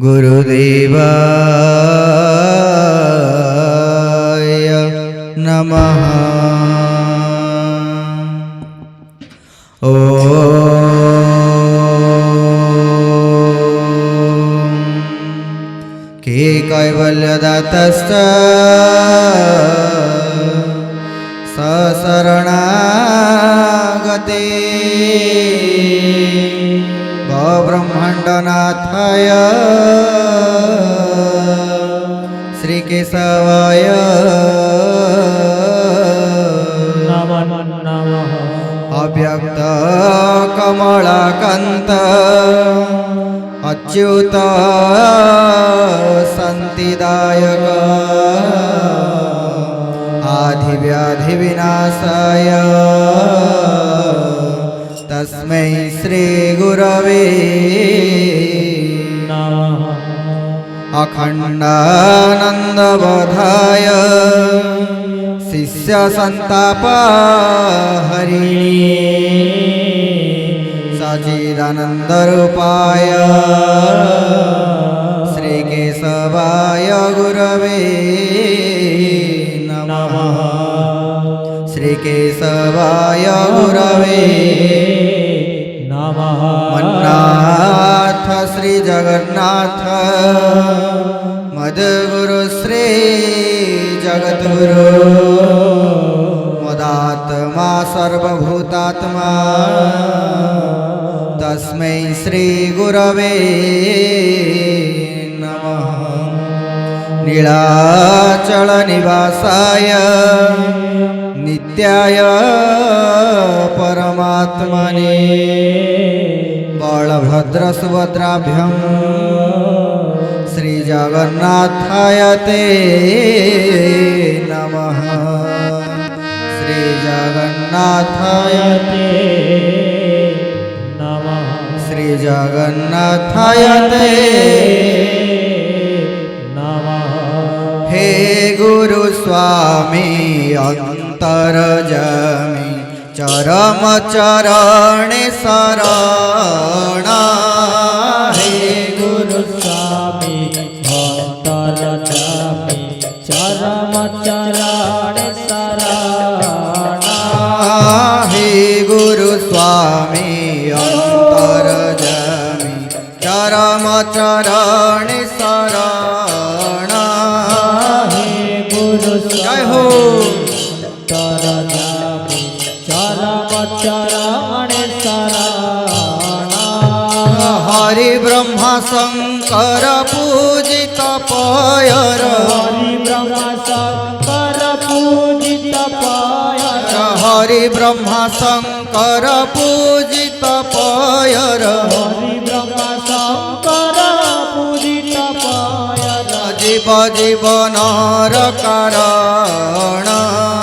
गुरुदेवाय नमः। के कैवल्यदातश्च सशरणागते ब्रह्माण्डनाथाय श्रीकेशवाय नमः नमः। अव्यक्त कमलाकान्त अच्युत शान्तिदायक आधिव्याधिविनाशाय तस्मै श्री गुरवे नमः। अखण्डानन्दबोधाय शिष्य संतापहरिणी सच्चिदानन्दरूपाय श्रीकेशवाय गुरवे नमः। श्रीकेशवाय गुरवे नमः। मन्नाथ श्री जगन्नाथ मद्गुरु श्री जगद्गुरु मदात्मा सर्वभूतात्मा तस्मै श्री गुरवे नमः। नीलाचल निवासाय नित्याय परमात्मने बलभद्र सुभद्राभ्यां श्री जगन्नाथाय ते नमः। श्री जगन्नाथाय ते नमः। श्री जगन्नाथाय ते नमः। हे गुरु स्वामी अंतरजामी चरम चरणे शरण। हे गुरु स्वामी अंतरजामी चरम चरणे शरण। हे गुरु स्वामी अंतरजामी चरम चरणे शरण। हे गुरु जय हो। अंतरजामी चरम चरणे शरण। हरि ब्रह्मा शंकर पूजित पयर। हरि ब्रह्मा शंकर पूजित पायर। हरि ब्रह्मा शंकर पूजित पयर। हरि ब्रह्मा शंकर पूजित पायर। जीव जीवनर कारण।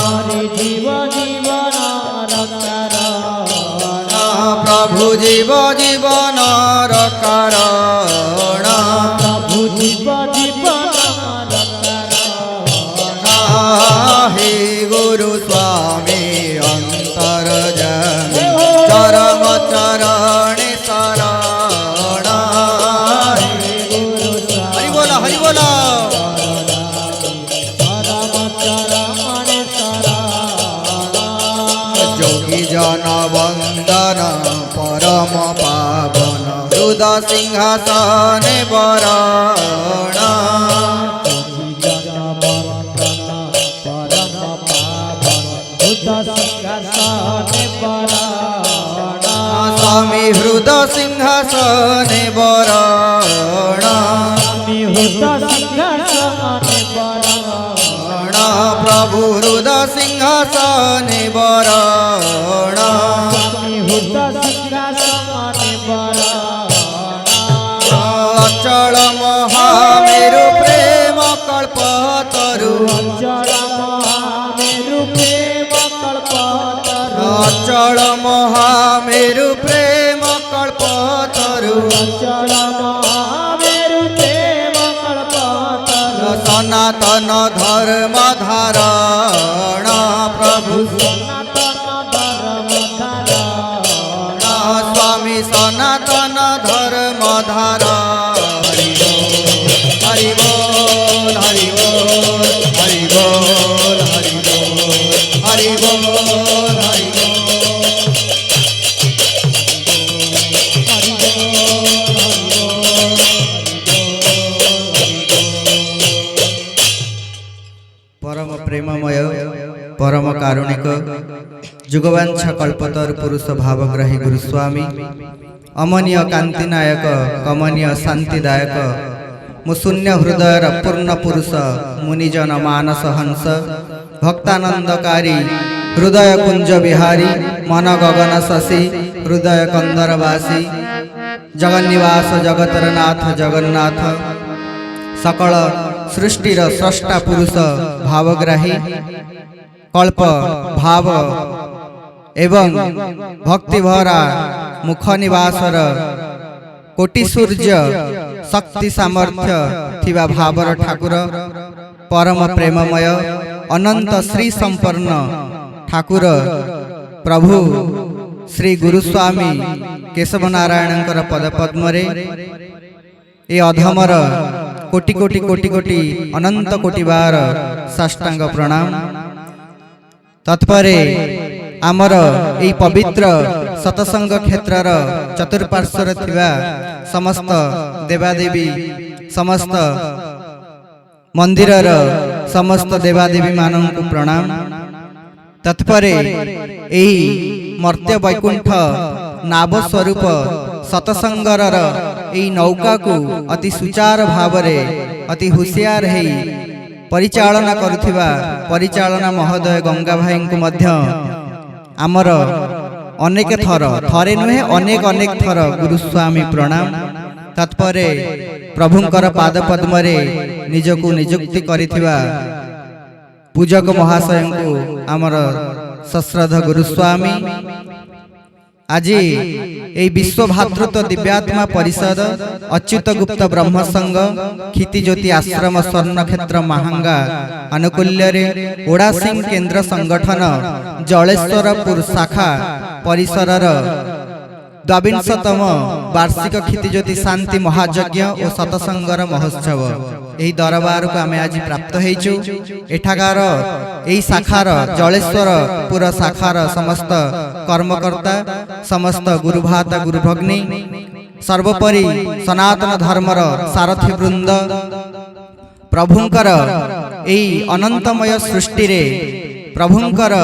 हरि जीव जीवनर कारण। प्रभु जीव जीवनर कारण। प्रभु जीव जीवनर कारण। हे गुरु स्वामी अंतरजामी चरम चरणे शरण। हरि बोला हरि बोला। चरम चरणे शरण। जोगी जन वंदन परम पावन हृदय सिंहासन वरण। स्वामी हृदय सिंहासन वरण। प्रभु हृदय सिंहासन वरण। अचल महामेरु प्रेम कल्पतरु। अचल महामेरु प्रेम कल्पतरु। सना ସନାତନ ଧର୍ମ ଧାରଣ ପ୍ରଭୁ ସନାତନ ଧର୍ମ ଧାରଣ ସ୍ୱାମୀ ସନାତନ ଧର୍ମ ଧାରଣ ହରି ବୋଲ ହରି ବୋଲ ହରି ବୋଲ ହରି ବୋଲ ହରି ବୋଲ ହରି परम प्रेममय परम कारुणिक जुगवांछा कल्पतर पुरुष भावग्राही गुरुस्वामी अमनीय कांतिनायक कमनीय शांतिदायक मुशून्य हृदयर पूर्ण पुरुष मुनिजन मानस हंस भक्तानंदकारी हृदय कुंज बिहारी मन गगन शशि हृदय कंदरवासी जगन्निवास जगतर नाथ जगन्नाथ सकल सृष्टिर स्रष्टा पुरुष भावग्राही कल्प भाव एवं भक्ति भरा मुख निवासर कोटि सूर्य शक्ति सामर्थ्य थिबा भावर ठाकुर परम प्रेममय अनंत श्री संपन्न ठाकुर प्रभु श्री गुरुस्वामी केशव नारायणकर पदपद्मरे ए अधमर कोटि कोटि कोटि कोटि अनंत कोटि बार साष्टांग प्रणाम। तत्परे आमर ए पवित्र सतसंग क्षेत्रर चतुर्पार्श्वर थिबा समस्त देवादेवी समस्त मंदिरर समस्त देवादेवी माननकु प्रणाम। तत्परे एही मर्त्य वैकुंठ नाभ स्वरूप सतसंगर एही नौका को अति सुचार भावरे अति हुशियार है परिचालना करुथिबा परिचालना महोदय गंगा भाई को मध्य आमर अनेक थर थरे नुहे अनेक अनेक थर गुरुस्वामी प्रणाम। तत्परे प्रभुंकर पाद पद्मरे निजकु नियुक्ति करिथिबा पूजक महाशय को आमर सश्रद्ध गुरुस्वामी आज ए विश्व भातृत्व दिव्यात्मा परिषद अच्युत गुप्त ब्रह्म संघ क्षिति ज्योति आश्रम स्वर्ण क्षेत्र महांगा अनुकूल्य ओडा सिंह केंद्र संगठन जलेश्वरपुर शाखा परिसर 22तम वार्षिक क्षिति ज्योति शांति महायज्ञ और सतसंगर महोत्सव यही दरबार को आम आज प्राप्त होइछु। एठाकार यही शाखार जलेश्वरपुर शाखार समस्त कर्मकर्ता समस्त गुरुभाता गुरुभग्नी सर्वोपरि सनातन धर्मर सारथी वृंद प्रभुंकर यही अनंतमय सृष्टि रे प्रभुंकर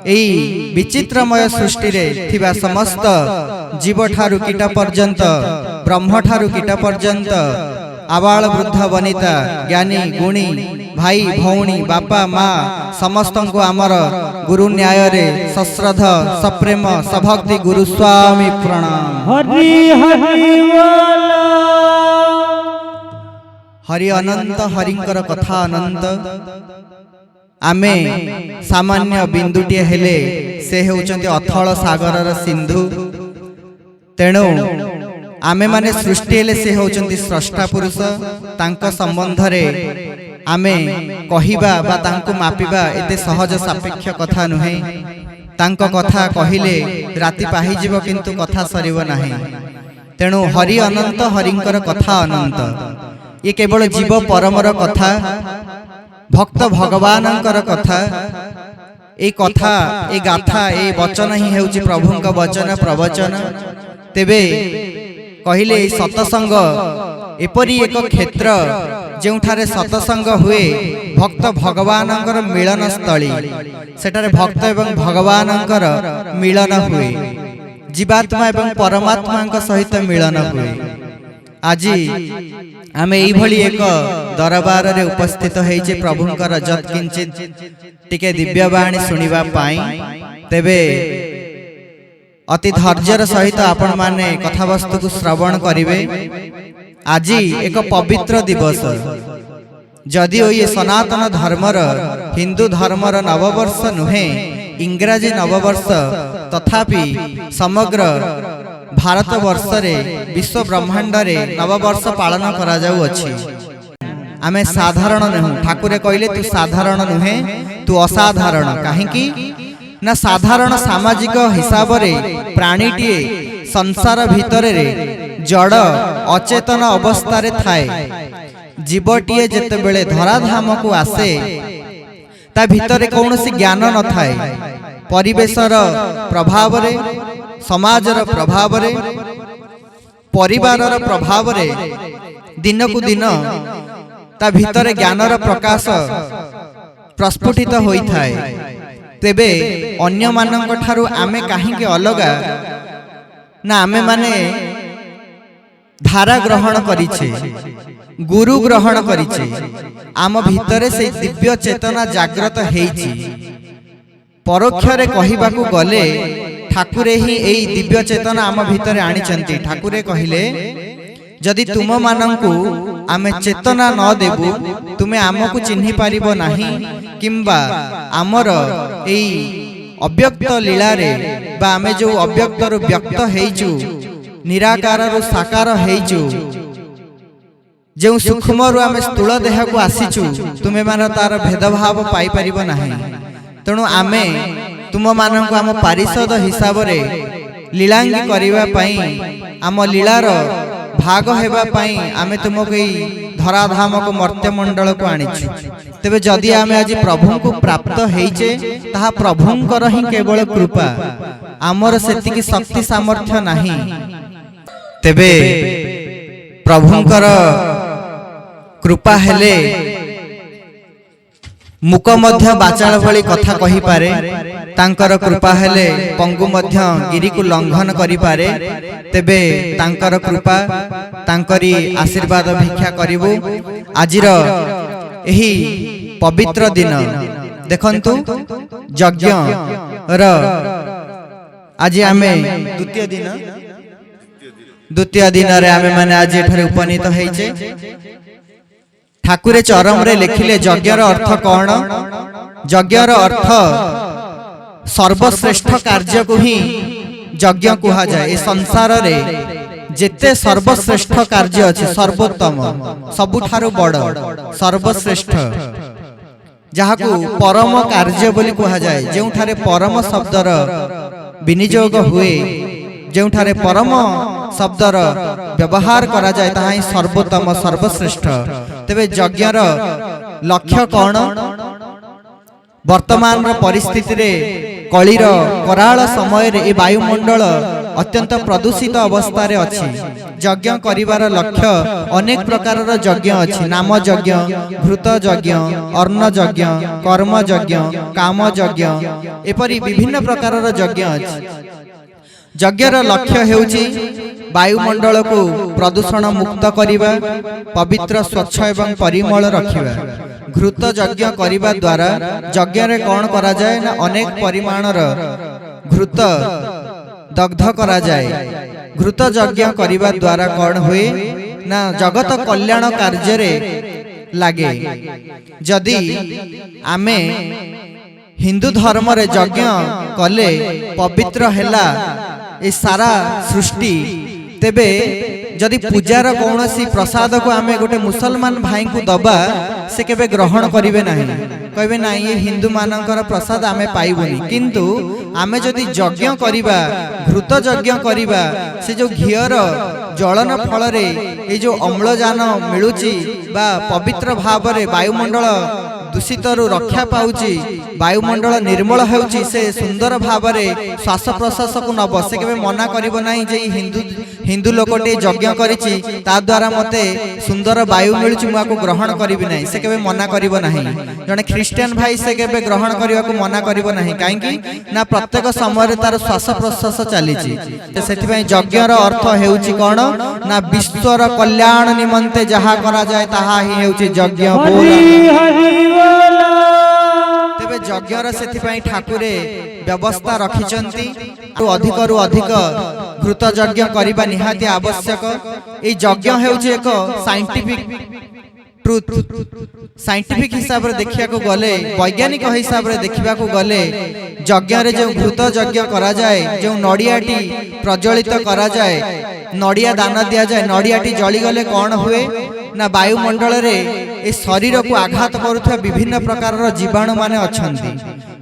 एई विचित्रमय सृष्टि रे थिबा समस्त जीव ठारु कीट पर्यंत ब्रह्म ठारु कीट पर्यंत आबाल वृद्ध वनिता ज्ञानी गुणी भाई भौणी बापा माँ समस्त को आमर गुरु न्याय रे सश्रद्ध सप्रेम सभक्ति गुरुस्वामी प्रणाम। हरि हरि बोल हरि अनंत हरिंकर कथा अनंत आमे सामान्य बिंदुटिए हेले से हेउचंती अथल सागरर सिंधु तेणु आमे माने सृष्टि हेले से हेउचंती स्रष्टा पुरुष तांको संबंध रे आमे कहिबा बा तांको मापिबा एते सहज सापेक्ष कथा नुहे। तांको कथा कहिले राति पाहि जीव किंतु कथा सरिव नाही। तेणु हरि अनंत हरिंकर कथा अनंत ये केवल जीव परमर कथा भक्त भगवानंकर कथा ए कथा ए गाथा ए वचन ही हेउची प्रभुंक वचन प्रवचन। तेबे कहिले सतसंग एपरी एक क्षेत्र जेउठारे सतसंग हुए भक्त भगवानंकर मिलन स्थली सेठारे भक्त एवं भगवानंकर मिलन हुए जीवात्मा एवं परमात्मा सहित मिलन हुए। आज आमे एई भली एक दरबार रे उपस्थित होइचे प्रभुंकर जत किंचित टिके दिव्यवाणी सुनिबा पाई। तेबे अति धैर्यर सहित आपण माने कथावस्तु को श्रवण करिवे। आज एक पवित्र दिवस जदिओ ये सनातन धर्मर हिंदू धर्मर नववर्ष नुहे इंग्राजी नववर्ष तथापि समग्र भारत वर्ष रे विश्व ब्रह्मांड रे नववर्ष पालन करा जाउ अछि। आमे साधारण नुह ठाकुरे कहले तू साधारण नुहे तू असाधारण कहीं ना साधारण सामाजिक हिसाब रे प्राणीटीए संसार भितर रे जड़ अचेतन अवस्था रे थाए जीवटीए जेते बेले धराधाम को आसे ता भितर कौनसी ज्ञान न थाए परिवेशर प्रभाव रे समाजर प्रभाव रे परिवारर प्रभाव रे दिन को दिन ता भितर ज्ञानर प्रकाश प्रस्फुटित होई थाए तेबे अन्य मानक ठारू आमे काहे अलगा ना आमे माने धारा ग्रहण करिछे गुरु ग्रहण करिछे आम भितरे से दिव्य चेतना जागृत हेइछि परोक्षरे कहिबाकू गले ठाकुरे ही एई दिव्य चेतना आम भितरे आनिचंती ठाकुरे कहिले जदि तुम मानंकु आमे चेतना न देबु तुमे आमको चिन्हि पारिबो नाही किंबा आमर एई अव्यक्त लीला रे बा आमे जो अव्यक्त रु व्यक्त हेइचु निराकार रु साकार हेइचु जो सूक्ष्म रु आमे स्थूल देह को आसीचु तुमे मान तार भेदभाव पाई पारिबो नाही तेणु आमे तुम मानंकु आम पारिषद हिसाब रे लीलांगी करिवा पई आम लीलार भाग हेबा पई आमे तुमको धराधाम को मर्त्य मंडल को आनिछु तेबे जदि आमे आज प्रभु को प्राप्त हेइचे ताहा प्रभुंकर ही केवल कृपा आमर सेतिकी शक्ति सामर्थ्य नाही तेबे प्रभुंकर कृपा हेले मुक मध्य बाचाल भली कथा कहि पारे तांकर कृपा हेले पंगु मध्य गिरी को लंघन करि पारे तेबे तांकर कृपा तांकरी आशीर्वाद भिक्षा करिवु आजिर एही पवित्र दिन देखंतु यज्ञ र आज आमे द्वितीय दिन रे आमे माने आज एठारे उपनीत हेइचे ठाकुरे चरम रे लिखिले यज्ञर अर्थ कौन यज्ञर अर्थ सर्वश्रेष्ठ कार्य को ही यज्ञ कहा जाए ए संसार रे जेते सर्वश्रेष्ठ कार्य अछि सर्वोत्तम सबुठारु बड़ सर्वश्रेष्ठ जहाकू परम कार्य बोली कहा जाए जेउठारे परम शब्दर विनियोग हुए जेउठारे परम शब्दर व्यवहार करा जाए ताहा ही सर्वोत्तम सर्वश्रेष्ठ तेबे यज्ञर लक्ष्य कौन वर्तमान परिस्थिति रे कलिर कराल समय रे ए वायुमंडल अत्यंत प्रदूषित अवस्था रे अछि यज्ञ करिवार लक्ष्य अनेक प्रकार यज्ञ अछि नाम यज्ञ घृत यज्ञ अर्ण यज्ञ कर्म यज्ञ काम यज्ञ एपरि विभिन्न प्रकार यज्ञ अछि यज्ञर लक्ष्य हेउची वायुमंडल को प्रदूषण मुक्त करिबा पवित्र स्वच्छ एवं परिमल रखिबा घृत यज्ञ करिबा द्वारा यज्ञ रे कोन करा जाय ना अनेक परिमाणर घृत दग्ध करा जाय घृत यज्ञ करिबा द्वारा कोन हुए ना जगत कल्याण कार्य रे लागे जदि आमे हिंदू धर्म रे यज्ञ कले पवित्र हेला ए सारा सृष्टि तेबे जदि पूजार कौनसी प्रसाद को आमे गोटे मुसलमान भाई को दबा से केबे ग्रहण करिवे नाही कहबे ना ये हिंदू मानकर प्रसाद आमे पाइबोनी किंतु आमे जदि यज्ञ करिबा घृत यज्ञ करिबा से जो घियर जलन फल रे ए जो अम्लजान मिलुची बा पवित्र भाव रे वायुमंडल दूषित रक्षा पाउची वायुमंडल निर्मल होउची से सुंदर भाव रे श्वास प्रश्वास को नब से केबे मना करिवो नाही जे हिंदू लोकटे यज्ञ करिची ता द्वारा मते सुंदर वायु मिलुची मुआ को ग्रहण करिवि नाही से केबे मना करिवो नाही जने ख्रिस्टियन भाई से केबे ग्रहण करिवा को मना करिवो नाही काहेकि ना प्रत्येक समय रे तार श्वास प्रश्वास चलीची सेति पई यज्ञर अर्थ हेउची कोन ना विश्वर कल्याण निमंते जहा करा जाय ताहा ही हेउची यज्ञ तेबे यज्ञर सेति ठाकुरे व्यवस्था रखिचंती तो अधिक रु अधिक घृत यज्ञ करिबा निहाती आवश्यक ए यज्ञ हेउची एक साइंटिफिक ट्रुथ साइंटिफिक हिसाब रे देखिया को गले वैज्ञानिक हिसाब रे देखिबा को गले यज्ञ रे जो घृत यज्ञ करा जाए जो नडियाटी प्रज्वलित करा जाए नडिया दान दिया जाए नडियाटी जली गले कौन हुए ना वायुमंडल रे ए ए शरीर को आघात करुवा विभिन्न प्रकार जीवाणु माने अछंती।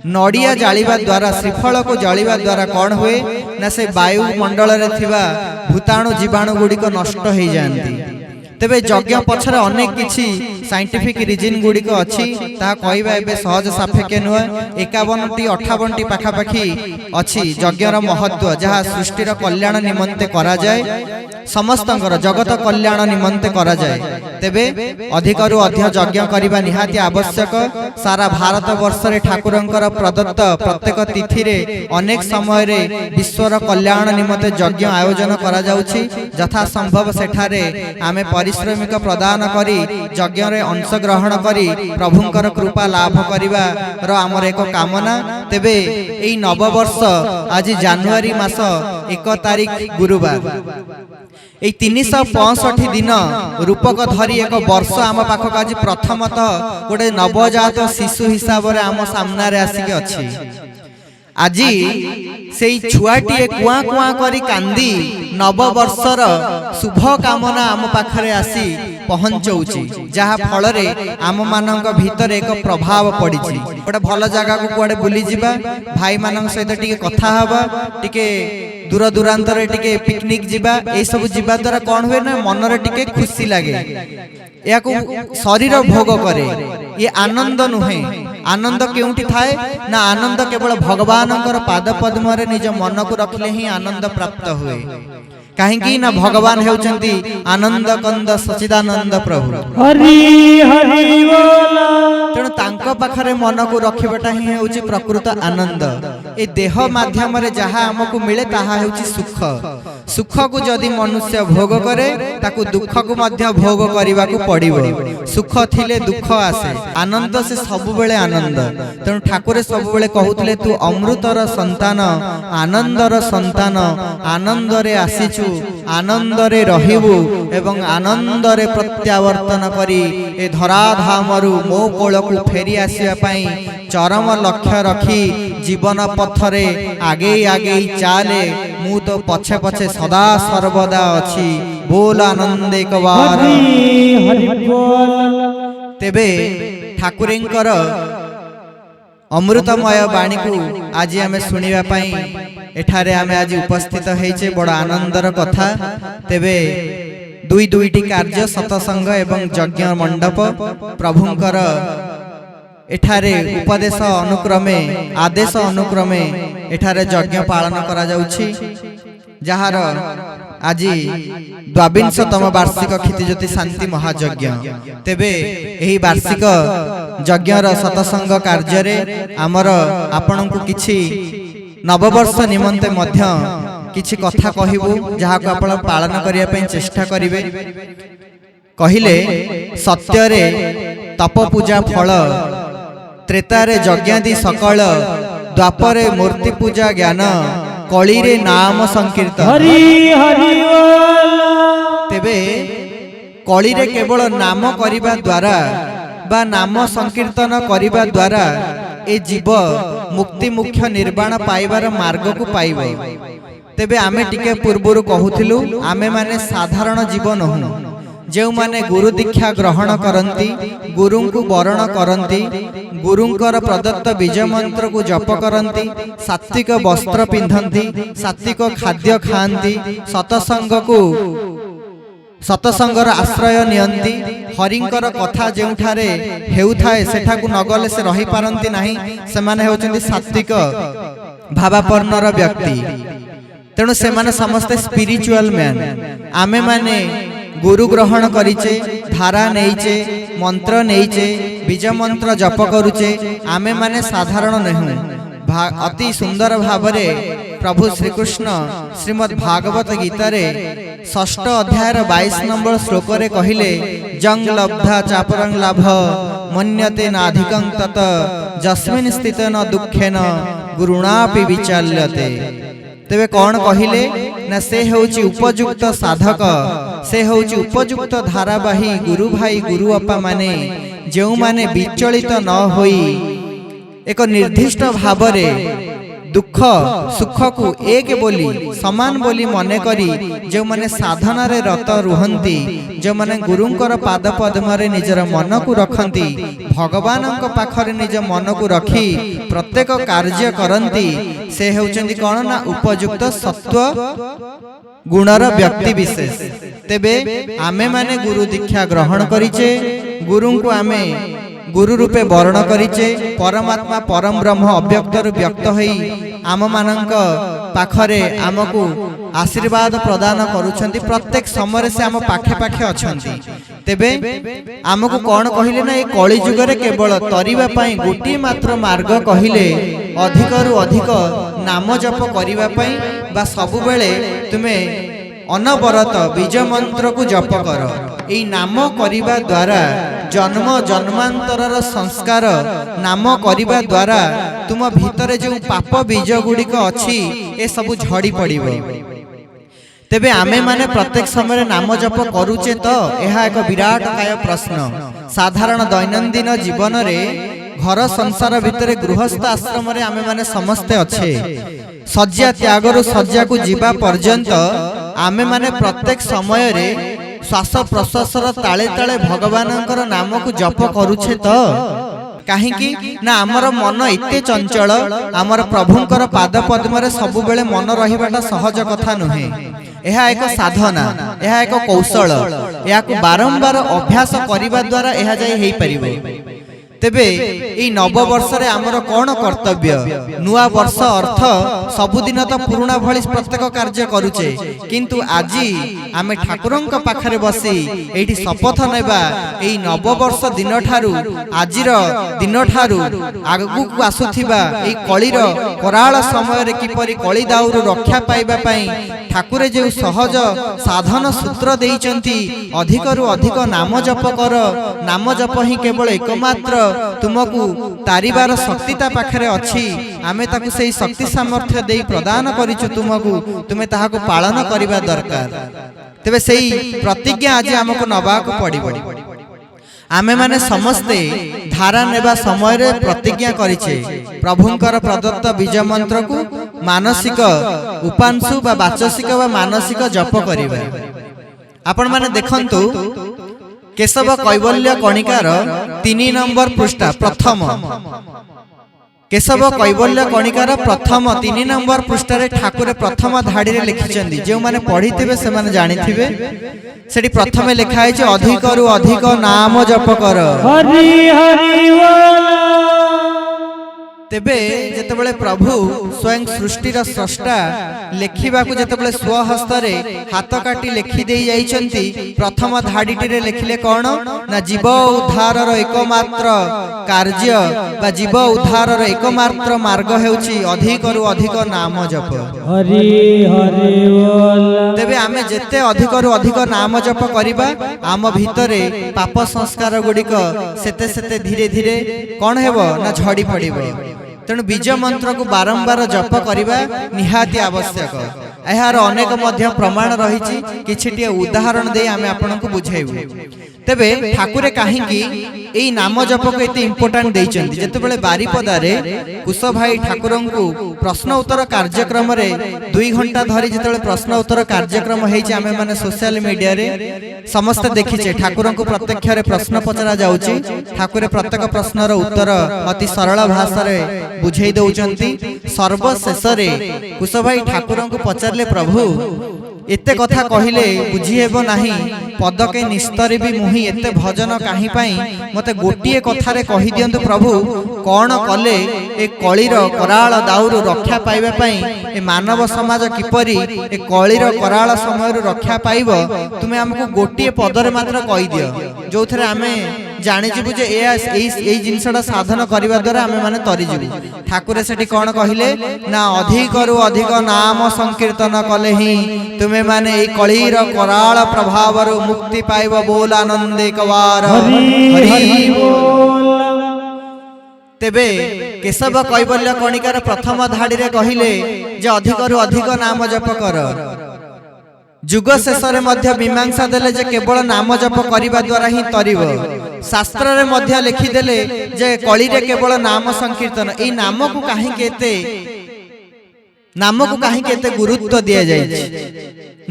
नड़िया जालिबा द्वारा श्रीफल को जलिबा द्वारा कौन हुए ना से वायुमंडल रे थिबा भूताणु जीवाणु गुड़िक नष्ट हो जाती। तेबे यज्ञ पछरे अनेक किछि साइंटिफिक रीजन गुड़िक अच्छी ता कहबा एबे सहज सापेक्ष नुह। 51टी 58टी पाखापाखि अच्छी यज्ञर महत्व जहाँ सृष्टिर कल्याण निमंते करा जाए, समस्तंकर जगत कल्याण निमंते करा जाए। तेबे अधिकरु अधिक यज्ञ करबा निहाती आवश्यक। सारा भारत वर्ष रे ठाकुरंकर प्रदत्त प्रत्येक तिथि रे अनेक समय रे विश्वर कल्याण निमंते यज्ञ आयोजन करा जाउछि। यथा संभव सेठारे आमे परिश्रमिक प्रदान करी यज्ञ रे अंश ग्रहण करी प्रभुंकर कृपा लाभ करिबा रो आमर एक कामना। तेबे एई नववर्ष आज जनवरी मास 1 तारिख गुरुवार ए 365 दिन रूपक धरी एक वर्ष आम पाखक आज प्रथमतः गोटे नवजात शिशु हिसाब रे आम सामना रे आसिक अछि। आज से छुआटीए कुआ कुआ करी कांदी नववर्षर शुभ कामना आम पाखरे आसी पहुंचौची, जहा फल रे आम मानक भीतर एक प्रभाव पड़ी। गोटे भल जगह को कुआडे बुली जिबा, भाई मानक सहित टिके कथा हबा, टिके दूर दूरांतर टिके पिकनिक जिबा, ए सब जिबा द्वारा कौन हुए ना मन रे टिके खुशी लागे, या को शरीर भोग करे। ये आनंद नुहे। आनंद केउठी थाए ना आनंद केवल भगवानकर पाद पद्म रे निज मन को रखले ही आनंद प्राप्त हुए। कहीं ना भगवान हेउचंती आनंद कंद सचिदानंद प्रभु। हरि हरि बोल। तेणु तांको पाखरे मन को रखिबाटा ही हेउची प्रकृत आनंद। ए देह माध्यम रे जहा हमकु मिले ताहा हेउची सुख। सुख को जदि मनुष्य भोग करे ताकु दुख को मध्य भोग करिबा को पड़िबो। सुख थिले दुख आसे, आनंद से सब बेले आनंद। तेणु ठाकुर सब बेले कहउतले तू अमृतर संतान, आनंदर संतान, आनंद रे आसीचु, आनंद रे रहिबु एवं आनंद रे प्रत्यावर्तन करी ए धराधामरु मो कोल को फेरी आसिया पई चरम लक्ष्य रखी जीवन पथरे आगे आगे चाले। मु तो पछे पछे सदा सर्वदा अछि, बोल आनंद एक बार। तेबे ठाकुरंकर अमृतमय वाणी को आज आमे सुनिबा पई एठारे आमे आज उपस्थित हेचे, बड़ आनंदर कथा। तेबे दुई दुईटी कार्य सतसंग एवं यज्ञ मंडप प्रभुंकर एठारे उपदेश अनुक्रमे आदेश अनुक्रमे एठारे यज्ञ पालन करा जाउछि, जहार आज 22तम वार्षिक क्षितिज्योति शांति महायज्ञ। तेबे एही वार्षिक यज्ञर सतसंग कार्य रे आमर आपनकु किछि नववर्ष निमंते मध्य किछि कथा कहिबु, जहा को आपण पालन करिया पई चेष्टा करिवे। कहिले सत्य रे तप पूजा फल, त्रेतारे यज्ञादि सकल, द्वापरे मूर्ति पूजा ज्ञान, कली रे नाम संकीर्तन। हरि हरि बोल। तेबे कली रे केवल नाम करिबा द्वारा बा नाम संकीर्तन करिबा द्वारा ए जीव मुक्ति मुख्य निर्वाण पाइबार मार्ग को पाइब। तेबे आमे टिके पूर्वरु कहूथिलु आमे माने साधारण जीव नहु, जो माने गुरु दीक्षा ग्रहण करंती, गुरु को वरण करंती, गुरुंकर प्रदत्त बीज मंत्र को जप करंती, सात्विक वस्त्र पिंधंती, सात्विक खाद्य खांती, सतसंगर आश्रय नियंती, हरिंकर कथा जेउठारे हेउथाए सेठाकु नगले से रही पारंती नाही, सेमाने हेउचंती सात्विक भावापर्णर व्यक्ति। तेणु सेमाने समस्ते स्पिरिचुअल मैन। आमे माने गुरु ग्रहण करिचे, धारा नहींचे, मंत्र नहींचे, बीज मंत्र जप करुचे, आमे माने साधारण नहीं। अति सुंदर भावरे प्रभु श्रीकृष्ण श्रीमद् भागवत गीता रे 6 अध्याय 22 नंबर श्लोक रे कहिले जंग लब्धा चापरंग लाभ मन्यते नाधिकं तत जस्मिन् स्थितेन दुःखेन गुरुणापि विचाल्यते। तेबे कौन कहिले ना से होउची उपयुक्त साधक, से होउची उपयुक्त धारावाही गुरु भाई गुरु अपा माने जो माने विचलित न होई एक निर्दिष्ट भावरे दुख सुख को एक बोली समान बोली मने करी जो माने साधना रे रत रुहंती जो माने गुरुंकर पाद पद्मरे निजर मन को रखंती भगवानक पाखरे निज मन को रखी प्रत्येक कार्य करंती से हेउचंदी कोन ना उपयुक्त सत्व गुणर व्यक्ति विशेष। तेबे आमे माने गुरु दीक्षा ग्रहण करिचे गुरु को आमे गुरु रूपे वर्ण करिचे परमात्मा परम ब्रह्म अव्यक्त व्यक्त होई आम मानक पाखरे आमको आशीर्वाद प्रदान करुछंती प्रत्येक समय से आम पाखे पाखे अछंती। तेबे आमको कौन कहिले ना ये कली जुग रे केवल तरिबा पई गोटी मात्र मार्ग कहिले अधिकरु अधिक नाम जप करिबा पई बा सबु बेले तुमे अनवरत बीज मंत्र को जप कर यही नाम करिबा द्वारा जन्म जन्मांतरर संस्कार नाम करिबा द्वारा तुम भीतर जो पाप बीज गुड़िक अच्छी ए सब झड़ी पड़िबो। तेबे आमे माने प्रत्येक समय नाम जप करूचे तो यह एक विराटकाय प्रश्न साधारण दैनंदिन जीवन रे घर संसार भितर गृहस्थ आश्रम रे आमे माने समस्ते अच्छे सज्जा त्यागरु सज्जा को जीवा पर्यंत आमे माने प्रत्येक समय रे श्वास प्रश्वासर ताले ताले भगवानंकर नाम को जप करूछे तो काहीकि ना आमर मन एते चंचल आमर प्रभुंकर पाद पद्म रे सब बेले मन रहिबाटा सहज कथा नुहे यह एक साधना यह एक कौशल या बारंबार अभ्यास करिबा द्वारा यह जाई हेई परिबो। तेबे ई नव वर्ष रे आमर कौन कर्तव्य नुआ वर्ष अर्थ सबुदिन तो पुराणा भली प्रत्येक कार्य करूचे किंतु आजी आमे ठाकुरंक पाखरे बसी एठी शपथ नेबा एई नव वर्ष दिन ठारू आजिर दिन ठारू आगु को आसुथिबा एई कलिर कराळ समय रे किपरि कली दाउरु रक्षा पाइबा पई ठाकुरे जे सहज साधन सूत्र देइचंती अधिकरु अधिक नाम जप कर नाम जप ही केवल एकमात्र तुमको तारिबार शक्ति ता पाखरे अछि आमे ताकु सेही शक्ति सामर्थ्य देई प्रदान करिछु तुमको तुमे ताहाको पालन करिबा दरकार। तेबे सेही प्रतिज्ञा आज हमको नबाको पड़िबो। आमे माने समस्ते धारा नेबा समय रे प्रतिज्ञा करिछे प्रभुंकर प्रदत्त बीज मंत्र को मानसिक उपांशु बा वाचसिक बा मानसिक जप करिबा। आपण माने देखंतु केशव कैवल्य कणिकार 3 नंबर पृष्ठा प्रथम केशव कैवल्य कणिकार प्रथम 3 नंबर पृष्ठ रे ठाकुर प्रथम धाड़ी रे लिखिचंदी जो माने पढ़िथिबे से माने जानिथिबे सेठी प्रथमे लिखा है जे अधिकरु अधिक नाम जप कर हरि हरि बोल। तेबे जेतेबेले प्रभु स्वयं सृष्टिर स्रष्टा लेखिबा को जेतेबेले स्वहस्त रे हाथ काटी लेखि देई जाइचंती प्रथम धाडीटी रे लेखिले कोन ना जीव उद्धार रो एकमात्र कार्य बा जीव उद्धार रो एकमात्र मार्ग हेउची अधिकरु अधिक नाम जप हरि हरि बोल। तेबे आमे जेते अधिकरु अधिक नाम जप करिबा आम भितरे पाप संस्कार गुडिक सेते सेते धीरे धीरे कोन हेबो ना झड़ी पड़िबो। तेणु बीज मंत्र को बारंबार जप करिबा निहाती आवश्यक। यार अनेक मध्य प्रमाण रही किछि उदाहरण दे आमे आपनको बुझाइबु। तेबे ठाकुरे काहीकि एई नाम जप को एते इंपोर्टेंट देइचंती जेतेबेले बारिपदा रे कुश भाई ठाकुरंकु प्रश्न उत्तर कार्यक्रम रे 2 घंटा धरी जेतेबेले प्रश्न उत्तर कार्यक्रम हेइछि आमे माने सोशल मीडिया रे समस्त देखिछे ठाकुरंकु प्रत्यक्ष रे प्रश्न पचरा जाउछि ठाकुरे प्रत्येक प्रश्नर उत्तर अति सरल भाषा रे बुझाई दउचंती। सर्वशेष रे कुश भाई ठाकुरंकु पचारले प्रभु एते कथा कहिले बुझी हेबो नाही पदके निस्तरी भी मुही एते भजन काहे पाई मते गोटिए कथा रे कहि दियंतु प्रभु कोन कले ए कलिर कराळ दाउरु रक्षा पाइबा पाई ए मानव समाज किपरि ए कलिर कराळ समय रक्षा पाइबो तुमे हमको गोटिए पदरे मात्र कहि दियो जोथरे आमे जानि जिबु जे एई जिंसडा साधन करिबा द्वारा आमे माने तरि जिबु। ठाकुर सेठी कोन कहिले ना अधिकरु अधिक नाम संकीर्तन कले ही तुमे माने ए कलिर कराळ प्रभावर मुक्ति पाइबो बोल आनंद एकवार हरि बोल। तेबे केशव कैवल्य कणिकार प्रथम धाड़ी रे कहिले जे अधिकरु अधिक नाम जप कर जुग शेष रे मध्य मीमांसा देले जे केवल नाम जप करिबा द्वारा ही तरिबो। शास्त्र रे मध्य लिखि देले जे कली रे केवल नाम संकीर्तन एई नाम को काहे केते नामକୁ କାହିଁକି ଏତେ ଗୁରୁତ୍ୱ ଦିଆଯାଇଛି?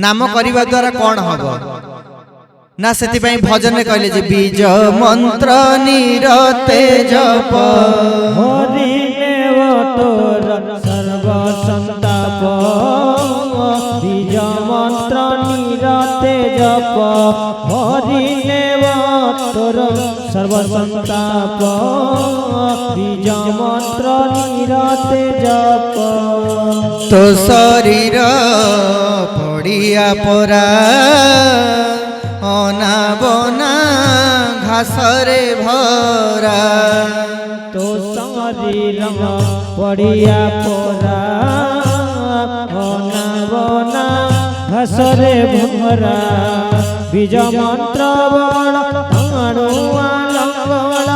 नाम କରିବା ଦ୍ୱାରା କ'ଣ ହବ ना ସେଥିପାଇଁ ଭଜନରେ କହିଲେ ଯେ बीज मंत्र निरते जप हरि नेव तोर सर्व संताप बीज मंत्र निरते जप हरि नेव तोर सर्व संताप बीज मंत्र निरते जप तो शरीर पड़िया परा अनाबना घासरे भरा तो शरीर पड़िया परा अनाबना घासरे भरा बीज मंत्र बल ताणुआ लंगल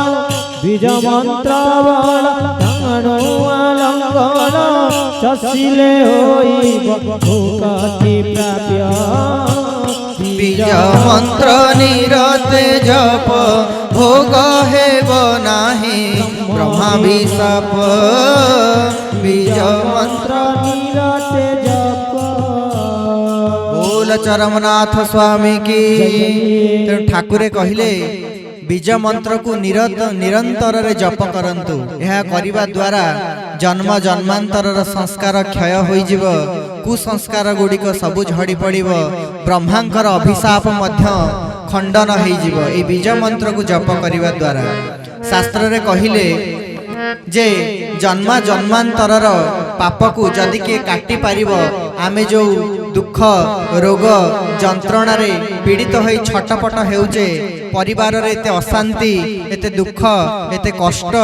बीज मंत्र बल ताणुआ लंगल चसिले होइब भूकति प्राप्य बीज मंत्र निरते जप भोग हेब नाही ब्रह्माभिशाप बीज मंत्र निरते जप बोल चरमनाथ स्वामी की। तेणु ठाकुरे कहले बीज मंत्र को निरंतर रे जप करंतु। यह करिबा द्वारा जन्म जन्मांतर संस्कार क्षय होई जीव कुसंस्कार गुड़िक सबु झड़ी पड़िब ब्रह्मांकर अभिशाप मध्य खंडन होई जीव ए बीज मंत्र को जप करिबा द्वारा। शास्त्र रे कहिले जे जन्म जन्मांतर पाप को जदि के काटी पारिब आमे जो दुख रोग जंत्रणा रे पीड़ित होई छटपट हेउचे परिवार रे एते अशांति एते दुख एते कष्ट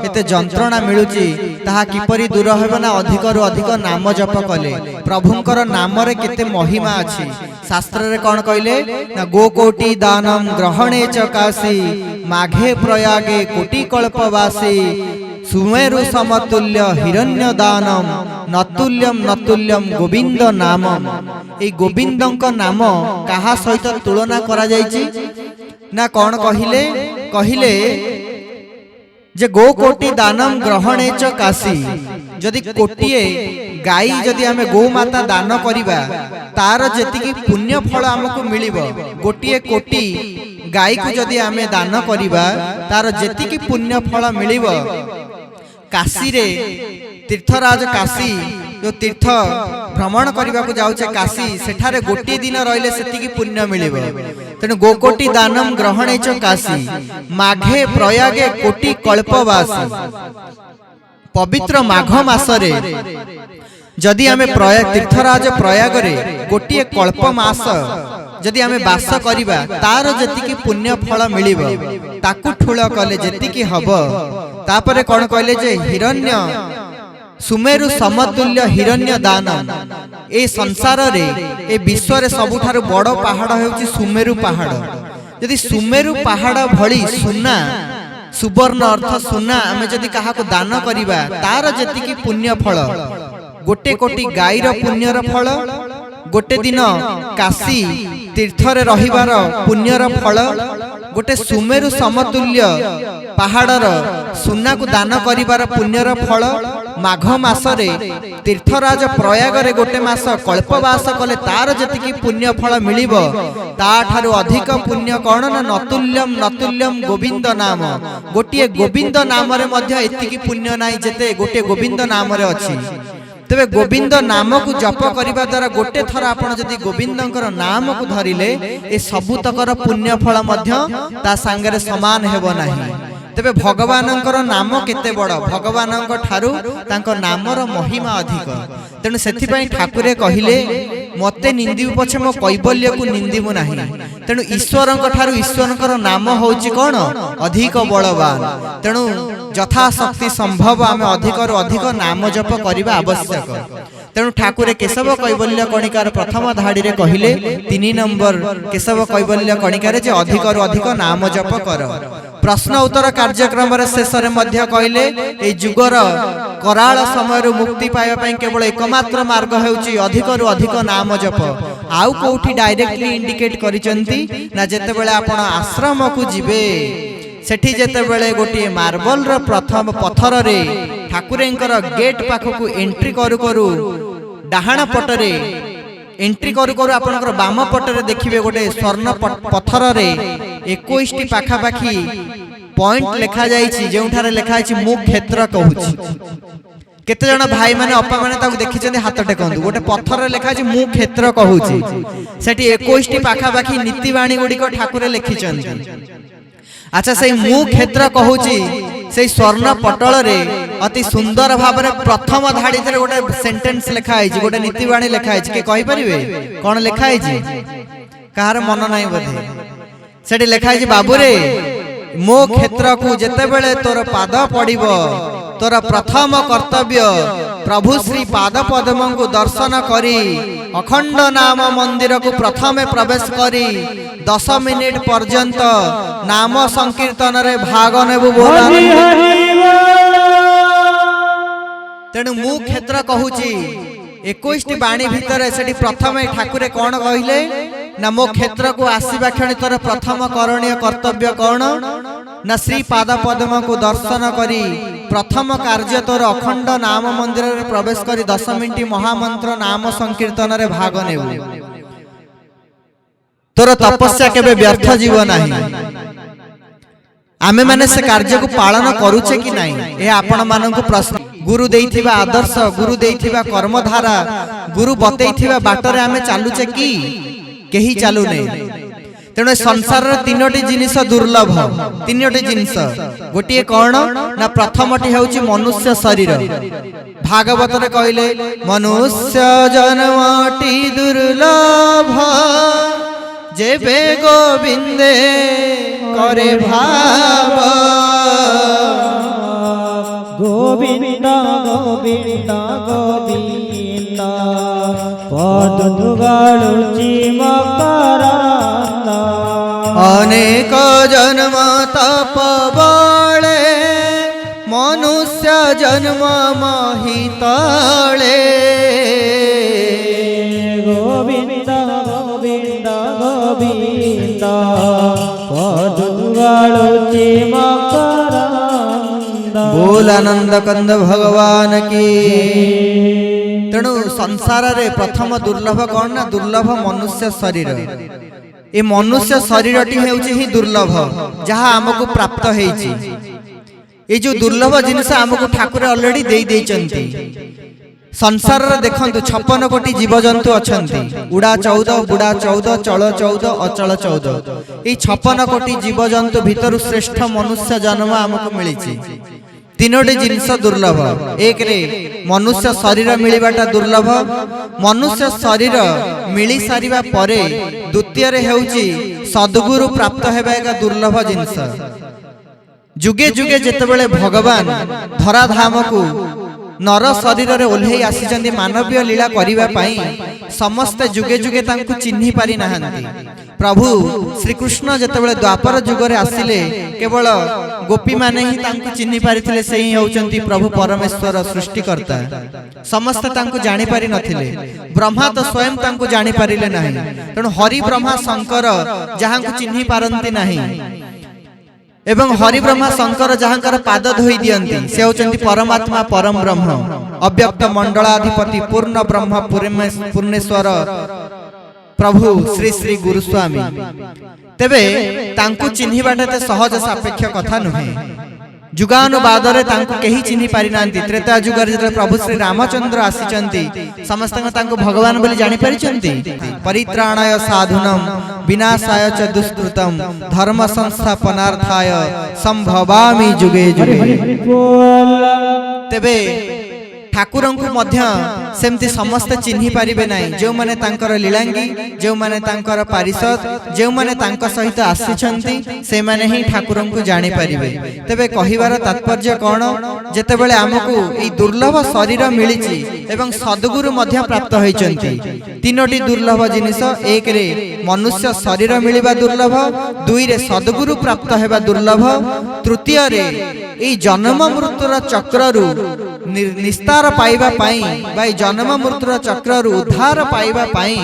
एते जंत्रणा मिलुची ताहा किपरि दूर हेबो ना अधिक रु अधिक नाम जप कले प्रभुंकर नाम रे केते महिमा अछि। शास्त्र रे कोन कहले ना गोकोटी दानम ग्रहणे च काशी माघे प्रयागे कोटि कल्पवासी सुमेरु समतुल्य हिरण्य दानम नतुल्यम गोविंद नाम। ए गोविंदंक नाम कहा सहित तुलना करा जायछि ना कौन कहिले कहिले जे गो कोटि दानम ग्रहणे च काशी जदि कोटिए गाई जदि आमे गो माता दान करिबा तार जेतिकी पुण्य फल हमकु मिलिबो गोटिए कोटि गाई को जदि आमे दान करिबा तार जेतिकी पुण्य फल मिलिबो काशी रे तीर्थराज काशी जो तीर्थ भ्रमण करने को जाऊे काशी सेठारे गोटे दिन रहिले सेतिकी पुण्य मिलिबो। तेणु गोकोटि दानम ग्रहणे च काशी माघे प्रयागे कोटि कल्पवासी पवित्र माघ मासरे जदि आमे प्रयाग तीर्थराज प्रयाग रे गोटे कल्प मास जदि आमे बास करिबा तार जेतिकी पुण्य फल मिलिबो ताकु ठुळ कले जेतिकी हबो। तापरे कोन कहले जे हिरण्य सुमेरु समतुल्य हिरण्य दानम ए संसार रे ए विश्व रे सबुठारु बड़ पहाड़ हेउची सुमेरु पहाड़। यदि सुमेरु पहाड़ भली सुना सुवर्ण अर्थ सुना आमे जदि काहा को दान करिबा तार जेतिकी पुण्य फल गोटे कोटि गाईर पुण्यर फल गोटे दिन काशी तीर्थरे रहिबार पुण्यर फल गोटे सुमेरु समतुल्य पहाड़र सुना को दान करिबार पुण्यर फल माघ मासरे तीर्थराज प्रयाग रे गोटे मास कल्पवास कले तार जेतिकी पुण्य फल मिलिबो ता ठारु अधिक पुण्य कोन ना नतुल्यम गोविंद नाम। गोटिए गोविंद नाम रे मध्य एतिकी पुण्य नाही जेते गोटे गोविंद नाम रे अछि। तेबे गोविंद नाम को जप करिबा द्वारा गोटे थर आपण जदि गोविंदंकर नाम को धरिले ए सबुतकर पुण्य फल मध्य ता संगरे समान हेबो नाही। तेबे भगवानंकर नाम केते बड़ भगवानंक ठारू तांको नामर महिमा अधिक। तेणु सेथि पई ठाकुरे कहिले मते निंदिबु पछे मो कैबल्य को निंदिबु नाही। तेणु ईश्वरंक ठारू ईश्वरंकर नाम होउची कोन अधिक बलवान। तेणु यथा शक्ति संभव आमे अधिक रु अधिक नाम जप करिबा आवश्यक। तेणु ठाकुरे केशव कैबल्य कणिकार प्रथम धाड़ी रे कहिले 3 नंबर केशव कैबल्य कणिकार जे अधिक रु अधिक नाम जप कर। प्रश्न उत्तर कार्यक्रम रे शेष रे मध्य कहिले ए जुगर कराल समय रो मुक्ति पाइबा पई केवल एकमात्र मार्ग हेउची अधिक रु अधिक नाम जप। आउ कोठी डायरेक्टली इंडिकेट करिसंती ना जेते बेले आपण आश्रम को जिबे सेठी जेते बेले गोटी मार्बल रो प्रथम पत्थर रे ठाकुरेंकर गेट पाखकु एंट्री करू करू डाहाण पटरे एंट्री करू करू आपनकर बाम पटरे देखिबे गोटे स्वर्ण पत्थर रे 21 टी पाखापाखी पॉइंट लिखा जाइछि जेउठारे लिखा आछि मु क्षेत्र कहूछि। केते जण भाई माने अपा माने ताकू देखिछन्ती हाथ टेकंदु गोटे पत्थर रे लिखा आछि मु क्षेत्र कहूछि सेठी 21 टी पाखापाखी नीतिवाणी गुडी को ठाकुर लिखिछन्ती। अच्छा से मु क्षेत्र कहूछि से स्वर्ण पटल रे अति सुंदर भाव रे प्रथम धाड़ी रे गोटे सेंटेंस लिखा आइछि गोटे नीतिवाणी लिखा आइछि के कहि परिबे कोन लिखा आइछि कहार मन नाही बधे सेठी लिखा आइछि बाबू रे मो क्षेत्र को जेते बेले तोर पाद पड़िबो तोर प्रथम कर्तव्य प्रभु श्री पाद पद्म को दर्शन करी अखंड नाम मंदिर को प्रथमे प्रवेश करी 10 मिनिट पर्यंत नाम संकीर्तन रे भाग नेबु बोला। तेणु मु क्षेत्र कहूची 21 टी बाणी भितर सेठी प्रथमे ठाकुरे कोन कहिले ना मो क्षेत्र को आसीबा क्षणी तोर प्रथम करणीय कर्तव्य कोन ना श्री पाद पद्म को दर्शन करी प्रथम कार्य तोर अखंड नाम मंदिर रे प्रवेश करी 10 मिनिट महामंत्र नाम संकीर्तन रे भाग नेबु तोर तपस्या केबे व्यर्थ जीव नाही। आमे माने से कार्य को पालन करूचे कि नाही ए आपण माननकु प्रश्न। गुरु देइथिबा आदर्श गुरु देइथिबा कर्मधारा गुरु बतेइथिबा बाटरे आमे चालुचे कि केही चालू नै। तेणु संसार रे तीनोटी जिनिस दुर्लभ तीनोटी जिनिस गोटिए कोन ना प्रथमटी हेउची मनुष्य शरीर। भागवत रे कहिले मनुष्य जन्मटी दुर्लभ जेबे गोविंदे करे भाव गोविंद गोविंद गोविंद पदुगाळुची मकरंद अनेक जन्म तप बळे मनुष्य जन्म महितळे गोविंद गोविंद गोविंद पदुगाळुची मकरंद बोल आनंद कंद भगवान की। तेणु संसार रे प्रथम दुर्लभ कौन ना दुर्लभ मनुष्य शरीर। ए मनुष्य शरीरटी हेउची ही दुर्लभ जहा हमको प्राप्त हेइची। ए जो दुर्लभ जिनिस हमको ठाकुर ऑलरेडी देई देइचंती। संसार रे देखंतु 56 कोटी जीवजंतु अछंती उड़ा 14 बुड़ा 14 चल 14 अचल 14 ए 56 कोटी जीवजंतु भितर श्रेष्ठ मनुष्य जन्म हमको मिलिची। तीनोटी जिनिस दुर्लभ एक रे मनुष्य शरीर मिलिबाटा दुर्लभ मनुष्य शरीर मिली सारिबा परे द्वितीय रे हेउची सद्गुरु प्राप्त हेबा एक दुर्लभ जिनिस। जुगे जुगे जेतेबेले भगवान धराधाम को नर शरीर रे ओल्हेई आसीचंदी मानवीय लीला करिबा पई समस्त जुगे जुगे तांकु चिन्हि पारि नाहंती। प्रभु श्री कृष्ण जेतेबेले द्वापर जुग रे आसिले केवल गोपी माने ही तांकु चिन्हि पारिथिले से ही होचंती प्रभु परमेश्वर सृष्टिकर्ता। समस्त तांकु जानि पारि नथिले ब्रह्मा तो स्वयं तांकु जानि पारिले नाही। तेणु हरि ब्रह्मा शंकर जहांकु चिन्हि पारंती नाही एवं हरि ब्रह्मा शंकर जहांकर पाद धोई दियंती से होचंती परमात्मा परम ब्रह्म अव्यक्त मंडलाधिपति पूर्ण ब्रह्म पूर्णेश्वर प्रभु श्री श्री गुरुस्वामी। तेबे तांकु चिन्हिबाटे सहज सापेक्ष कथा नुहे। जुगानुवाद रे तांकु केही चिन्हि पारि नांती। त्रेता जुग रे प्रभु श्री रामचंद्र आसीचंती समस्त तांकु भगवान बोली जानि परिचंती। परित्राणाय साधुनम विनाशाय च दुष्कृतम धर्म संस्थापनार्थाय संभवामि जुगे जुगे। तेबे ठाकुरंकु मध्य सेमती समस्त चिन्हि पारिबे नाही। जो माने तांकर लीलांगी जो माने तांकर पारिषद जो माने तांक सहित आसीचंती से माने ही ठाकुरंकु जानि पारिबे। तबे कहिवार तात्पर्य कोन जेतेबेले हमकु ई दुर्लभ शरीर मिलिची एवं सद्गुरु मध्य प्राप्त होइचंती। तीनोटी दुर्लभ जिनिस एक रे मनुष्य शरीर मिलिबा दुर्लभ दुई रे सद्गुरु प्राप्त हेबा दुर्लभ तृतीय रे ई जन्म मृत्युर चक्ररु निस्तार पाइबा पाई बाई जन्म मृत्युर चक्ररु उद्धार पाइबा पाई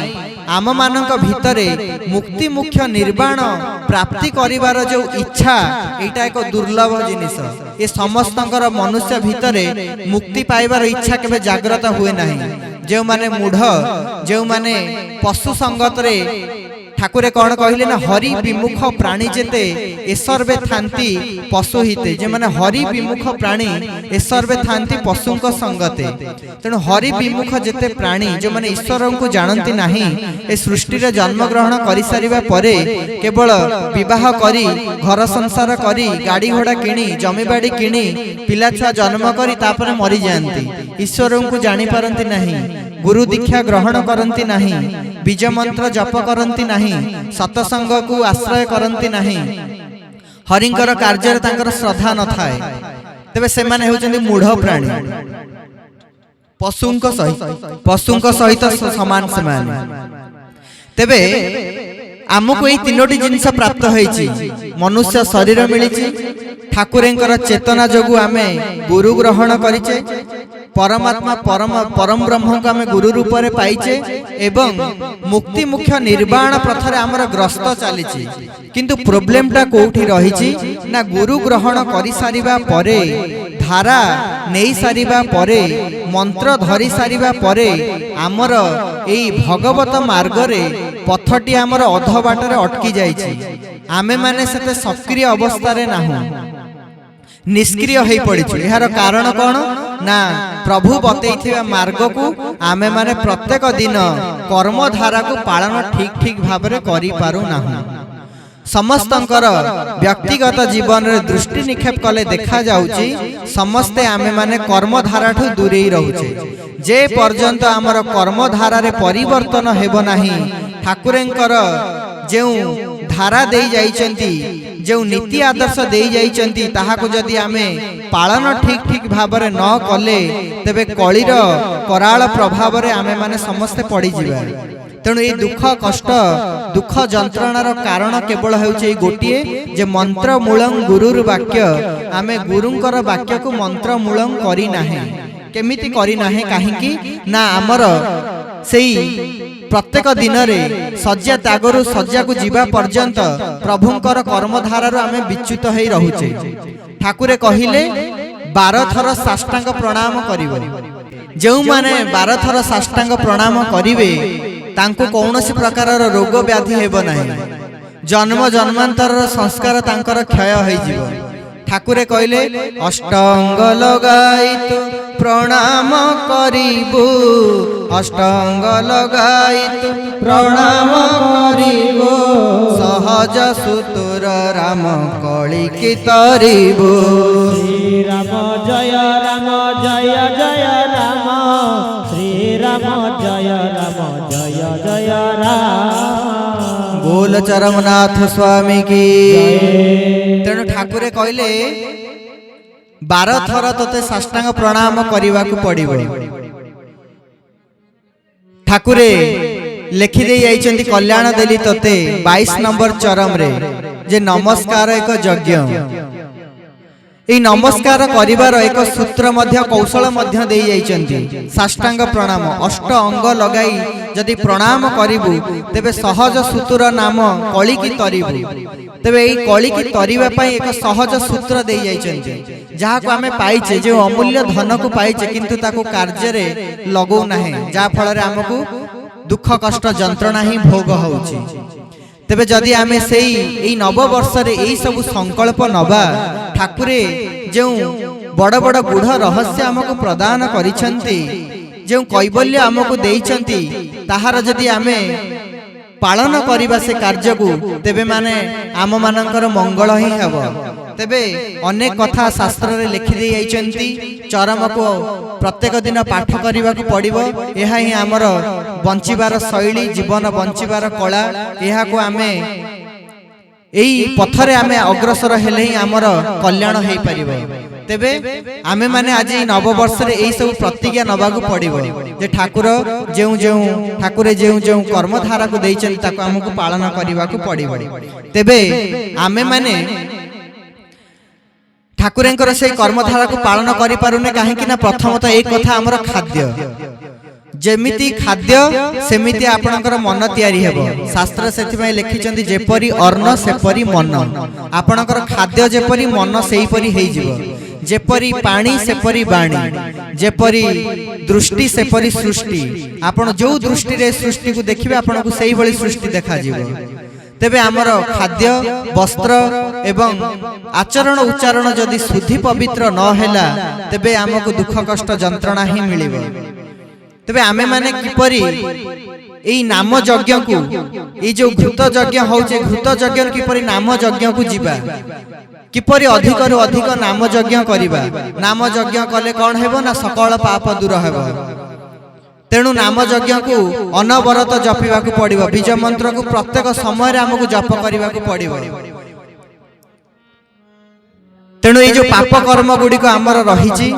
आम मानक भितरे मुक्ति मुख्य निर्वाण प्राप्ति करिवार जो इच्छा एटा एक दुर्लभ जिनिस। ए समस्तकर मनुष्य भितरे मुक्ति पाइबार इच्छा केबे जागृत हुए नाही। जो माने मूढ़ जो माने पशु संगत रे ठाकुरे कौन कहले ना हरि विमुख प्राणी जेते एसर्वे थांती पशु हिते जे माने हरि विमुख प्राणी एसर्वे थांती पशु को संगते तेणु हरि विमुख जेते प्राणी जो माने ईश्वर को जानती नहीं ए सृष्टि रे जन्म ग्रहण करि सारिबा परे केवल विवाह करी घर संसार करी गाड़ी घोड़ा किणी जमीबाड़ी किणी पिला छुआ जन्म करी तापर मरी जाती ईश्वर को जानी पारंती नहीं गुरु दीक्षा ग्रहण करती नहीं बीज मंत्र जप करती नहीं सतसंग को आश्रय करती नहीं हरिंकर कार्य तांकर श्रद्धा न थाए तेबे से माने होचंदी मूढ़ प्राणी पशुंक सहित समान समान तेबे आमको ये तीनोटी जिनस प्राप्त होईची मनुष्य शरीर मिली ठाकुरेंकर चेतना जोगु आमे गुरु ग्रहण करिचे परमात्मा परम ब्रह्म को आमे गुरु रूप रे पाइचे एवं मुक्ति मुख्य निर्वाण पथरे आमर ग्रस्त चलीची किंतु प्रॉब्लम टा कोठी रहिची ना गुरु ग्रहण करि सारिबा परे धारा नेई सारिबा परे मंत्र धरि सारिबा परे आमर एई भगवत मार्ग रे पथटी आमर अध बाटरे अटकी जाइछि आमे माने सेते सक्रिय अवस्था रे नाहु निष्क्रिय हो पड़ी यार कारण कौन ना प्रभु बतैथिबा मार्ग को आमे माने प्रत्येक दिन कर्मधारा को पालन ठीक ठीक भाव में करि पारु नाहु समस्तंकर व्यक्तिगत जीवन रे दृष्टि निक्षेप कले देखा जाउची समस्ते आमे माने कर्मधारा ठू दूरे रहउचे जे पर्यंत आमर कर्मधारा रे परिवर्तन हेबो नाही ठाकुरेंकर जेउ धारा दे जाइचंती जो नीति आदर्श दे जाइचंती ताहाको जदि आमे पालन ठीक ठीक भाव में न कले तेबे कलिर कराल प्रभाव रे आमे माने समस्ते पड़ी जिबा तेणु ये दुख कष्ट दुख जंत्रणार कारण केवल होउचे गोटिए जे मंत्र मूलं गुरुर वाक्य आमे गुरुंकर वाक्य को मंत्र मूलं करी नाहे केमिति करी नाहे काहेकि ना आमर सेई प्रत्येक दिन रे सज्जा त्यागरु सज्जा को जीवा पर्यंत प्रभुंकर कर्मधारा आमे विच्युत होई रहुचे ठाकुरे कहिले 12 थर साष्टांग प्रणाम करिवो जेउ माने 12 थर साष्टांग प्रणाम करिवे तांको कौनसी प्रकार रोग व्याधि हेबो नाही जन्म जन्मांतर संस्कार तांकर क्षय होई जीवो ठाकुरे कहले अष्टांग लगाइत प्रणाम करिबो अष्टांग लगाइत प्रणाम करिबो सहज सुतुर राम कली की तरिबो श्री राम जय जय राम श्री राम जय जय राम बोल चरमनाथ स्वामी की तेणु ठाकुरे कहले 12 थर तते साष्टांग प्रणाम करने को पड़िबो ठाकुरे लिखि दे जाइछन्ति कल्याण देली तते 22 नंबर चरम रे जे नमस्कार एक यज्ञ এই नमस्कार करिवार एक सूत्र मध्य कौशल मध्य दे जाइछन्ति साष्टांग प्रणाम अष्ट अंग लगाई जदि प्रणाम करिबु तेबे सहज सूत्र नाम कली की तरिबु तेबे एई कली की तरिबा पई एक सहज सूत्र दे जाइछन्ति जहा को आमे पाइछे जे अमूल्य धन को पाइछे किंतु ताको कार्य रे लगौ नाही जा फल रे हमकु दुख कष्ट जंत्रणा ही भोग होउची तेबे जदि आमे सेई एई नव वर्ष रे एई सब संकल्प नबा ठाकुरे जो बड़ बड़ गुढ़ रहस्य हमको प्रदान करिसंती जो कैबल्य हमको देइसंती ताहार जदि आमे पालन करिबा से कार्य को तेबे माने आम मानकर मंगल ही हेबो तेबे अनेक कथा शास्त्र रे लिखि दे जाइसंती चरम को प्रत्येक दिन पाठ करने को पड़िबो एहा ही आमर बंचिबार शैली जीवन बंचिबार कला एहा को आमे एई पथरे आमे अग्रसर हेले ही आमर कल्याण हेई परिबो तेबे आमे माने आज नव वर्ष रे एई सब प्रतिज्ञा नबागु पड़िबो जे ठाकुर जेउ जेउ ठाकुरे जेउ जेउ कर्मधारा को देइछन ताको हमकु पालन करबा को पड़िबो तेबे आमे माने ठाकुरेंकर से कर्मधारा को पालन करि पारुने काहेकि ना प्रथमतः एक कथा हमर खाद्य जेमिति खाद्य सेमिति आपणकर मन तैयारी हेबो शास्त्र सेथिमे लिखिचंती जेपरि अन्न सेपरि मन आपणकर खाद्य जेपरि मन सेही परि हेई जिवो जेपरी पानी सेपरी बाणी जेपरी दृष्टि सेपरी सृष्टि आपण जो दृष्टि रे सृष्टि को देखिबे आपण को सही भली सृष्टि देखा जीवो तेबे आमर खाद्य वस्त्र एवं आचरण उच्चारण जदि शुद्धि पवित्र न हैला तेबे आमको दुख कष्ट जंत्रणा ही मिलिबो तेबे आमे माने किपरि एई नाम यज्ञ को ए जो घृत यज्ञ होचे घृत यज्ञ किपरि नाम यज्ञ को जीवा किपरि अधिक रु अधिक नाम यज्ञ करिबा नाम यज्ञ कले कोन हेबो ना सकल पाप दूर हेबो तेणु नाम यज्ञ को अनवरत जपिबा को पड़िबो बीज मंत्र को प्रत्येक समय रे हमकु जप करिबा को पड़िबो तेणु ये जो पाप कर्म गुडी को आमर रहिछि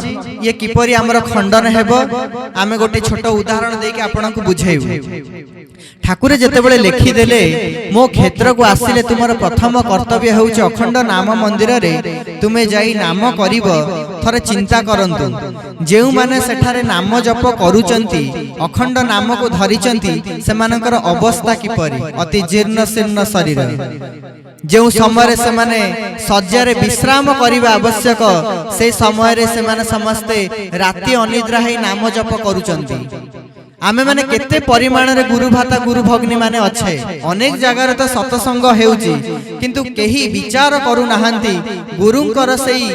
ये किपरि आमर खंडन हेबो आमे गोटे छोट उदाहरण देके आपन को बुझाइबो ठाकुर जेते बेले लिखि देले मो क्षेत्र को आसिले तुमर प्रथम कर्तव्य होउछ अखंड नाम मंदिर रे तुमे जाई नाम करिवो थरे चिंता करंतु जेउ माने सेठारे नाम जप करूचंती अखंड नाम को धरिचंती सेमानकर अवस्था किपरि अति जीर्ण शीर्ण शरीर जो समय से माने सज्जारे विश्राम करने आवश्यक से समय से माने समस्ते राति अनिद्रा है नाम जप करूचंती आमे माने केते परिमाण रे गुरु भाता गुरु भग्नी माने अच्छे अनेक जगार तो सत्संग हेउची किंतु केही विचार करू नाहंती गुरुंकर सेई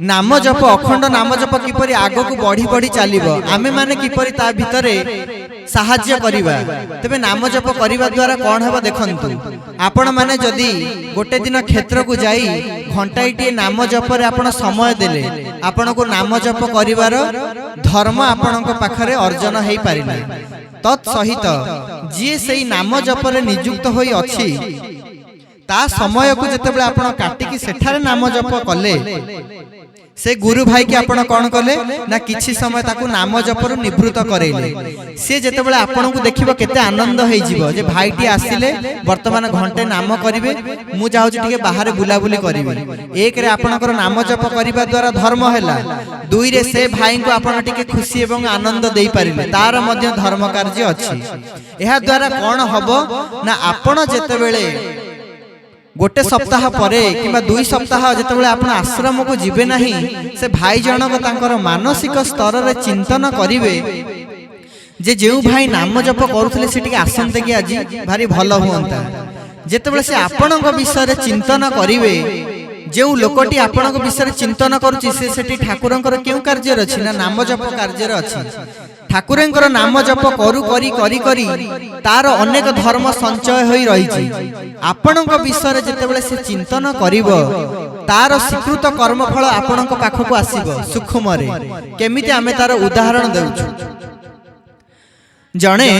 नाम जप अखंड नाम जप किपरि आगो को बढ़ी बढ़ी चलिबो आमे माने किपरि ता भितरे साहाय्य करिबा तबे नाम जप करिबा द्वारा कोन हेबो देखंतु आपण माने जदी गोटे दिन क्षेत्र को जाई घंटाईटी नाम जप रे आपण समय देले आपण को नाम जप करिवार धर्म आपण को पाखरे अर्जन हेई पारिना तत् सहित जे सेई नाम जप रे नियुक्त होई अछि ता समय को जतेबेले आपण काटिकी सेठारे नाम जप कले से गुरु भाई के आपण कोन कले ना किछि समय ताकू नाम जपरु निवृत्त करैले से जेतेबेले आपण को देखिबो केते आनंद होई जिवो जे भाईटी आसिले वर्तमान घंटे नाम करिवे मु जाउछि टिके बाहर बुलाबुली करिवे एक रे आपणकर नाम जप करिबा द्वारा धर्म हैला दुई रे से भाई को आपण टिके खुशी एवं आनंद देई पारिले तार मध्य धर्म कार्य अछि एहा द्वारा कोन हबो ना आपण जेतेबेले गोटे सप्ताह परे किबा 2 सप्ताह जेतेबेले आपण आश्रम को जिबे नाही से भाई जनक तांकर मानसिक स्तर रे चिंतन करिवे जे जेउ भाई नाम जप करूथले से टिके आसंते कि आज भारी भलो हुंता जेतेबेले से आपणक विषय रे चिंतन करिवे जेउ लोकटी आपणक विषय रे चिंतन करूची से सेठी ठाकुरंकर केउ कार्य रछि ना नाम जप कार्य रछि ठाकुरंकर नाम जप करू करी करी करी तार अनेक धर्म संचय होई रहिछि आपणक विषय रे जेतेबेले से चिंतन करिवो तार स्वीकृत कर्मफल आपणक पाखको आसीबो सूक्ष्म रे केमिति आमे तार उदाहरण देउछु जणे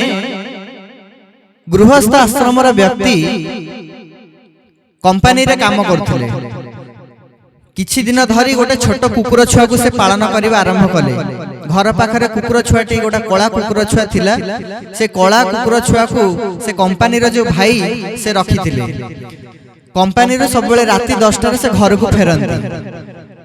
गृहस्थ आश्रम रा व्यक्ति कंपनी रे काम करथले किछि दिन धरी गोटे छोट कुकुर छुआ को से पालन करबा आरंभ कले घर पाखरे कुकुर छुआटी गोटे कला कुकुर छुआ थिला से कला कुकुर छुआ को से कंपनी रो जो भाई से रखिथिले कंपनी रो सब बेले राति 10टा रे से घर को फेरंती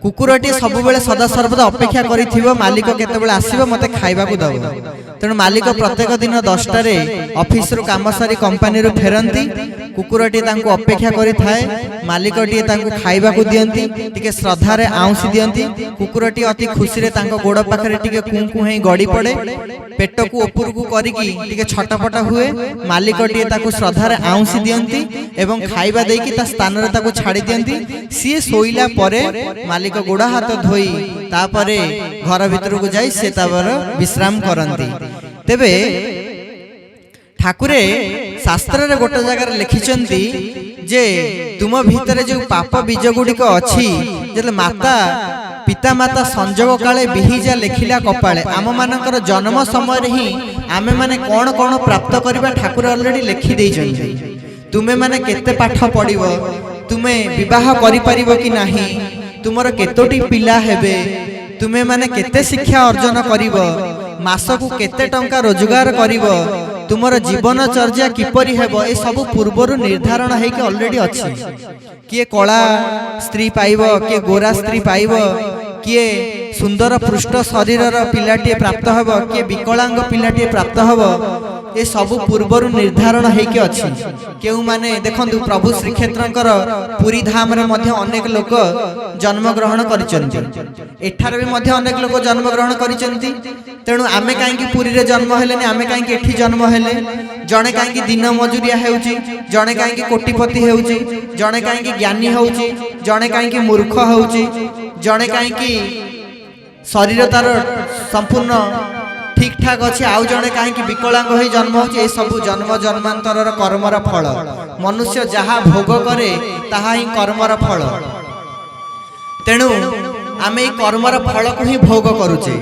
कुकुरटी सब बेले सदा सर्वदा अपेक्षा करिथिबो मालिक केते बेले आसीबो मते खाइबा को दबो तेणु मालिक प्रत्येक दिन 10टा रे ऑफिस रो काम सारी कंपनी रो फेरंती कुकुरटी तांको अपेक्षा करि थाए मालिकटी तांको खाइबा को दियंती टिके श्रद्धा रे आउसी दियंती कुकुरटी अति खुशी रे तांको गोड़ पाखरे टिके कुंकु हेई गडी पड़े पेट को ऊपर को करिकी टिके छटपट हुए मालिकटी ताको श्रद्धा रे आउसी दियंती एवं खाइबा देकी ता स्थान रे ताको छाडी दियंती सी सोइला परे मालिक गोड़ा हाथ धोई तापरे घर भीतर को जाई से तापर विश्राम करंती तेबे ठाकुरे शास्त्र रे गोटे जगह लिखिचंती जे तुम भीतर जो पाप बीज गुड़िक अच्छी जे माता पिता माता संजोग काले बिहिजा लेखिला कपाले आम मानकर जन्म समय ही आमे माने कौन कौन प्राप्त करबा ठाकुर ऑलरेडी लिखि देइछन्ती तुमे माने केते पाठ पढिबो तुमे विवाह करि परिबो कि नाही तुमर केतोटी पिला हेबे तुमे माने केते शिक्षा अर्जन करिवो मासकु केते टंका रोजगार करिवो तुमर जीवन चर्या किपरि हेबो ए सब पूर्वरु निर्धारण है कि ऑलरेडी अछि किए कला स्त्री पाइबो किए गोरा स्त्री पाइबो किए सुंदर पृष्ठ शरीरर पिलाटी प्राप्त हेबो किए विकलांग पिलाटी प्राप्त हेबो ए सबु पूर्वरु निर्धारण हेकि अछि केउ माने देखंतु प्रभु श्रीक्षेत्रंकर पुरी धाम रे मध्य अनेक लोक जन्म ग्रहण करिसंती एठार भी मध्य अनेक लोक जन्म ग्रहण करिसंती तेणु आमे काहेकि पुरी रे जन्म हेलेनी आमे काहेकि एठी जन्म हेले जणे काहेकि दिन मजुरिया हेउची जणे काहेकि कोटिपति हेउची जणे काहेकि ज्ञानी हेउची जणे काहेकि मूर्ख हेउची जणे काहेकि शरीर तार संपूर्ण ठीक ठाक अच्छे आउ जड़े कहीं विकलांग हो जन्म हो सब जन्म जन्मांतर कर्मर फल मनुष्य जहाँ भोग करे ताहा ही कर्मर फल तेणु आम ये कर्मर फल को ही भोग करुचे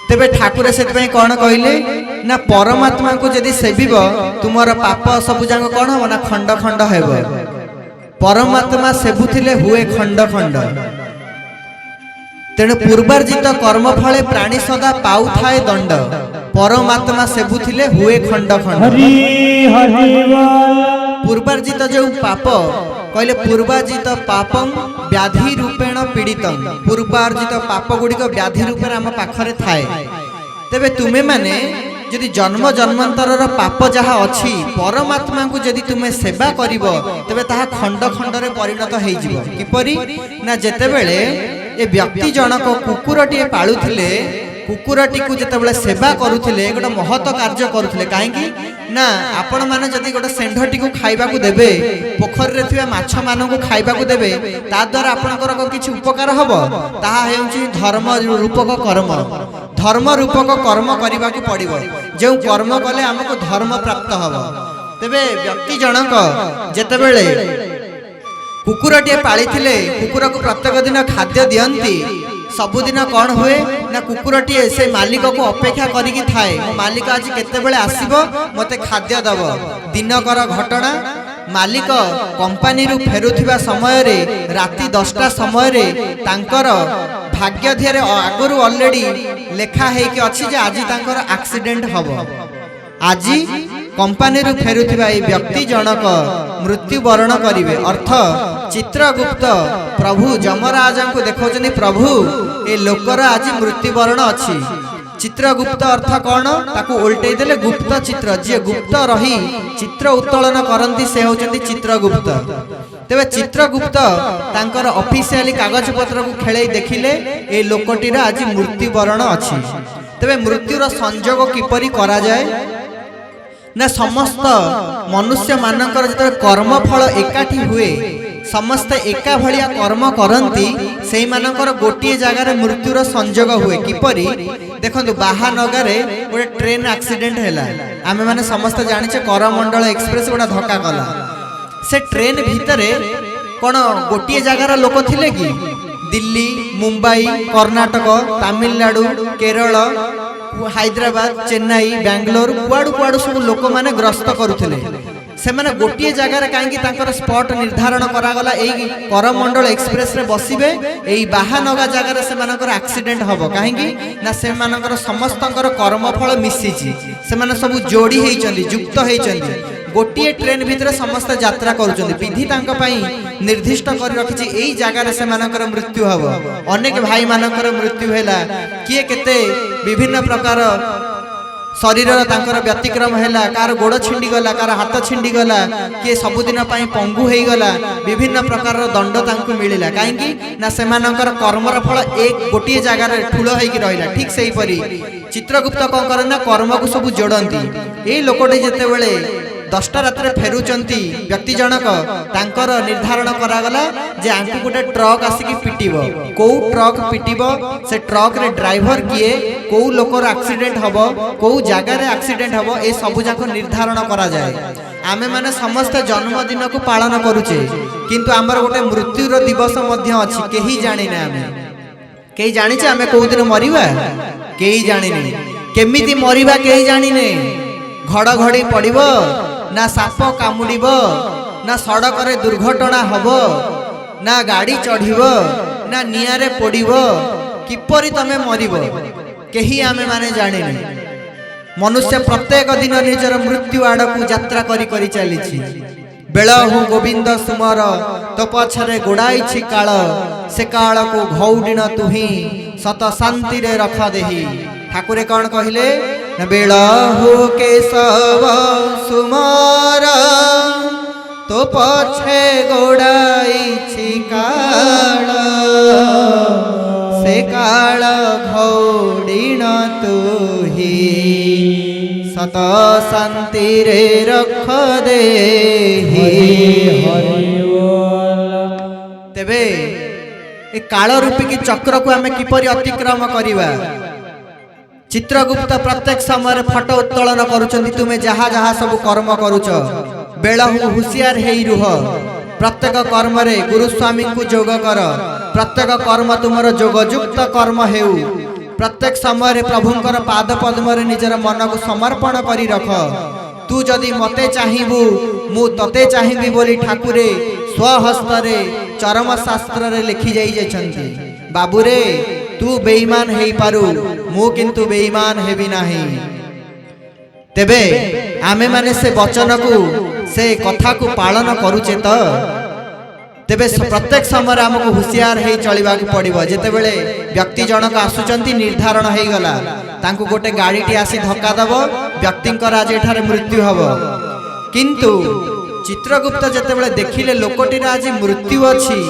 तेबे ठाकुर से कौन कहले ना परमात्मा को जदि सेविब तुमर पाप सब जाक कौन हम ना खंड खंड हेब परमात्मा सेबुथिले हुए खंड खंड तेणु पूर्वार्जित कर्म फले प्राणी सदा पाउ थाए दंड परमात्मा सेबुथिले हुए खंड खंड पूर्वार्जित जो पाप कहले पूर्वार्जित पापम व्याधि रूपेण पीड़ितम पूर्वार्जित पाप गुड़िक व्याधि रूपेण आम पाखरे थाए तेबे तुमे माने यदि जन्म जन्मांतर पाप जहाँ अच्छी परमात्मा को यदि तुम्हें सेवा करिब तेबे ताहा खंड खंड रे परिणत हो किपरि ना जेतेबेले ए व्यक्ति जनक कुकुरटी पालुथिले कुकुरटी को जेतेबेले सेवा करुथिले गोटे महत कार्य करुथिले काहेकि ना आपण माने जदि गोटे सेंढटी को खाइबा को देबे पोखरी रे थिबा माछ मानन को खाइबा को देबे ता द्वारा आपनकर किछि उपकार हबो ताहा हेउछि धर्म रूपक कर्म करिबा को पड़िबो जे कर्म कले हमको धर्म प्राप्त हबो तेबे व्यक्ति जनक जेतेबेले कुकुरटे पाली कुकुर को प्रत्येक दिन खाद्य दियंती सबुदिन कौन हुए ना कुकुरटी से मालिक को अपेक्षा करिकी थाए मालिक आज केतेबेले आसीबो मते खाद्य दब दिनकर घटना मालिक कंपनी रु फेरुथिबा समय रे राति 10टा समय रे तांकर भाग्य धिरे आगुरु ऑलरेडी लेखा है कि अछि जे आज तांकर एक्सीडेंट हबो आज कंपनी रु फेरुथिबा ए व्यक्ति जनक मृत्युवरण करिवे अर्थ चित्रगुप्त प्रभु यमराज को देखौचनी प्रभु ए लोकर आज मृत्युवरण अछि चित्रगुप्त अर्थ कौन ताकू उल्टे देले गुप्त चित्र जे गुप्त रही चित्र उत्तोलन करंती से होचंती चित्रगुप्त तेबे चित्रगुप्त तांकर ऑफिशियली कागज पत्र को खेलै देखिले ए लोकटीर आज मृत्युवरण अछि तेबे मृत्युर संयोग किपरि करा जाय ना समस्त मनुष्य मानकर जत कर्म फल एकाठी हुए समस्त एका भलिया कर्म करंती सेही मानकर गोटिए जगार मृत्युर संयोग हुए किपरि देखंतु बाहानगारे गोटे ट्रेन एक्सीडेंट हैला आमे माने समस्त जानिचे करमंडल एक्सप्रेस गोटा धक्का कला से ट्रेन भितरे कोन गोटिए जगार लोक थिले कि दिल्ली मुंबई कर्नाटक तमिलनाडु केरल हैदराबाद चेन्नई बेंगलोर कुआडू कुआडू सब लोक माने ग्रस्त करुथिले से माने गोटिए जगार कहीं स्पॉट निर्धारण करागला एई करमंडल एक्सप्रेस रे बसिबे एई बाहानगा जगार से मानकर एक्सीडेंट हबो कहीं ना से मानकर समस्तंकर कर्मफल मिसिची से माने सब जोड़ी हेइचंदी युक्त हेइचंदी गोटिए ट्रेन भितर समस्त यात्रा करुचंदी विधि तांका पई निर्दिष्ट कर रखिछि एई जगार से मानकर मृत्यु हबो अनेक भाई मानकर मृत्यु हैला किए केते विभिन्न प्रकार शरीर तांकर व्यतिक्रम हैला कार गोड़ छिंडी गला कार हाथ छिंडी गला किए सबुदिन पई पंगु हेई गला विभिन्न प्रकार दंड तांकु मिलिला काहेकि ना सेमानकर कर्मर फल एक गोटिए जगार ठुलो हेई कि रहिला ठीक सेही परी चित्रगुप्त कोन करना कर्म को सब जोड़ंती ए लोकटे जेतेबेले 10टा रात्रे फेरुचंती व्यक्ति जनक तांकर निर्धारण करागला जे आंकु गोटे ट्रक आसिकी पिटिबो को ट्रक पिटिबो से ट्रक रे ड्राइवर किए को लोकर एक्सीडेंट हबो को जगह रे एक्सीडेंट हबो ए सब जाको निर्धारण करा जाय आमे माने समस्त जन्मदिन को पालन करूचे किंतु आमर गोटे मृत्युर दिवस मध्य अछि केही जानि ना आमे केही जानिचे आमे को दिन मरिबा केही जानिनी केमिति मरिबा केही जानिने घड़घड़ी पड़िबो ना साप कामुड़ब ना सड़क रे दुर्घटना हब ना गाड़ी चढ़ब ना निआरे पड़ब किपरि तमे मरिब केही आमे माने जानिनी मनुष्य प्रत्येक दिन निजर मृत्यु आड़कू यात्रा करी करी चलीछि बेलहु गोविंद सुमर तो पछरे गोड़ाई काल से काल को घौडिन तुही सत शांति रे रख देही ठाकुरे कौन कहले न बेलहु केशव सुमर तो पछे गोड़ाई काल से काल घोड़ीण तुही सत शांति रे रख दे। तेबे ए काल रूपी की चक्र को आमे किपरि अतिक्रम करिवा। चित्रगुप्त प्रत्येक समय फटो उत्तोलन करुचंती तुमे जहा जहा सब कर्म करुच बेलहु हुशियार हेई रुह। प्रत्येक कर्म रे गुरुस्वामी को जोग कर। प्रत्येक कर्म तुमर जोगयुक्त कर्म हेउ। प्रत्येक समय प्रभुंकर पाद पद्म रे निजर मन को समर्पण करी रख। तू जदि मते चाहिबू मु तते चाहिबी बोली ठाकुरे स्वहस्त रे चरम शास्त्र रे लिखि जाई जेछंती। बाबूरे तू बेईमान हेई पारु मु किंतु बेईमान हेबी नाही। तेबे आमे माने से वचन को से कथा को पालन करूचे तो तेबे प्रत्येक समय आमको हुशियार हेई चलिबा को पड़िबो। जेतेबेले व्यक्ति जनक आसुचंती निर्धारण हेई गला तांको गोटे गाड़ीटी आसी धक्का दबो व्यक्तिंकर आज एठारे मृत्यु हबो। किंतु चित्रगुप्त जेतेबेले देखिले लोकटीर आज मृत्यु अछि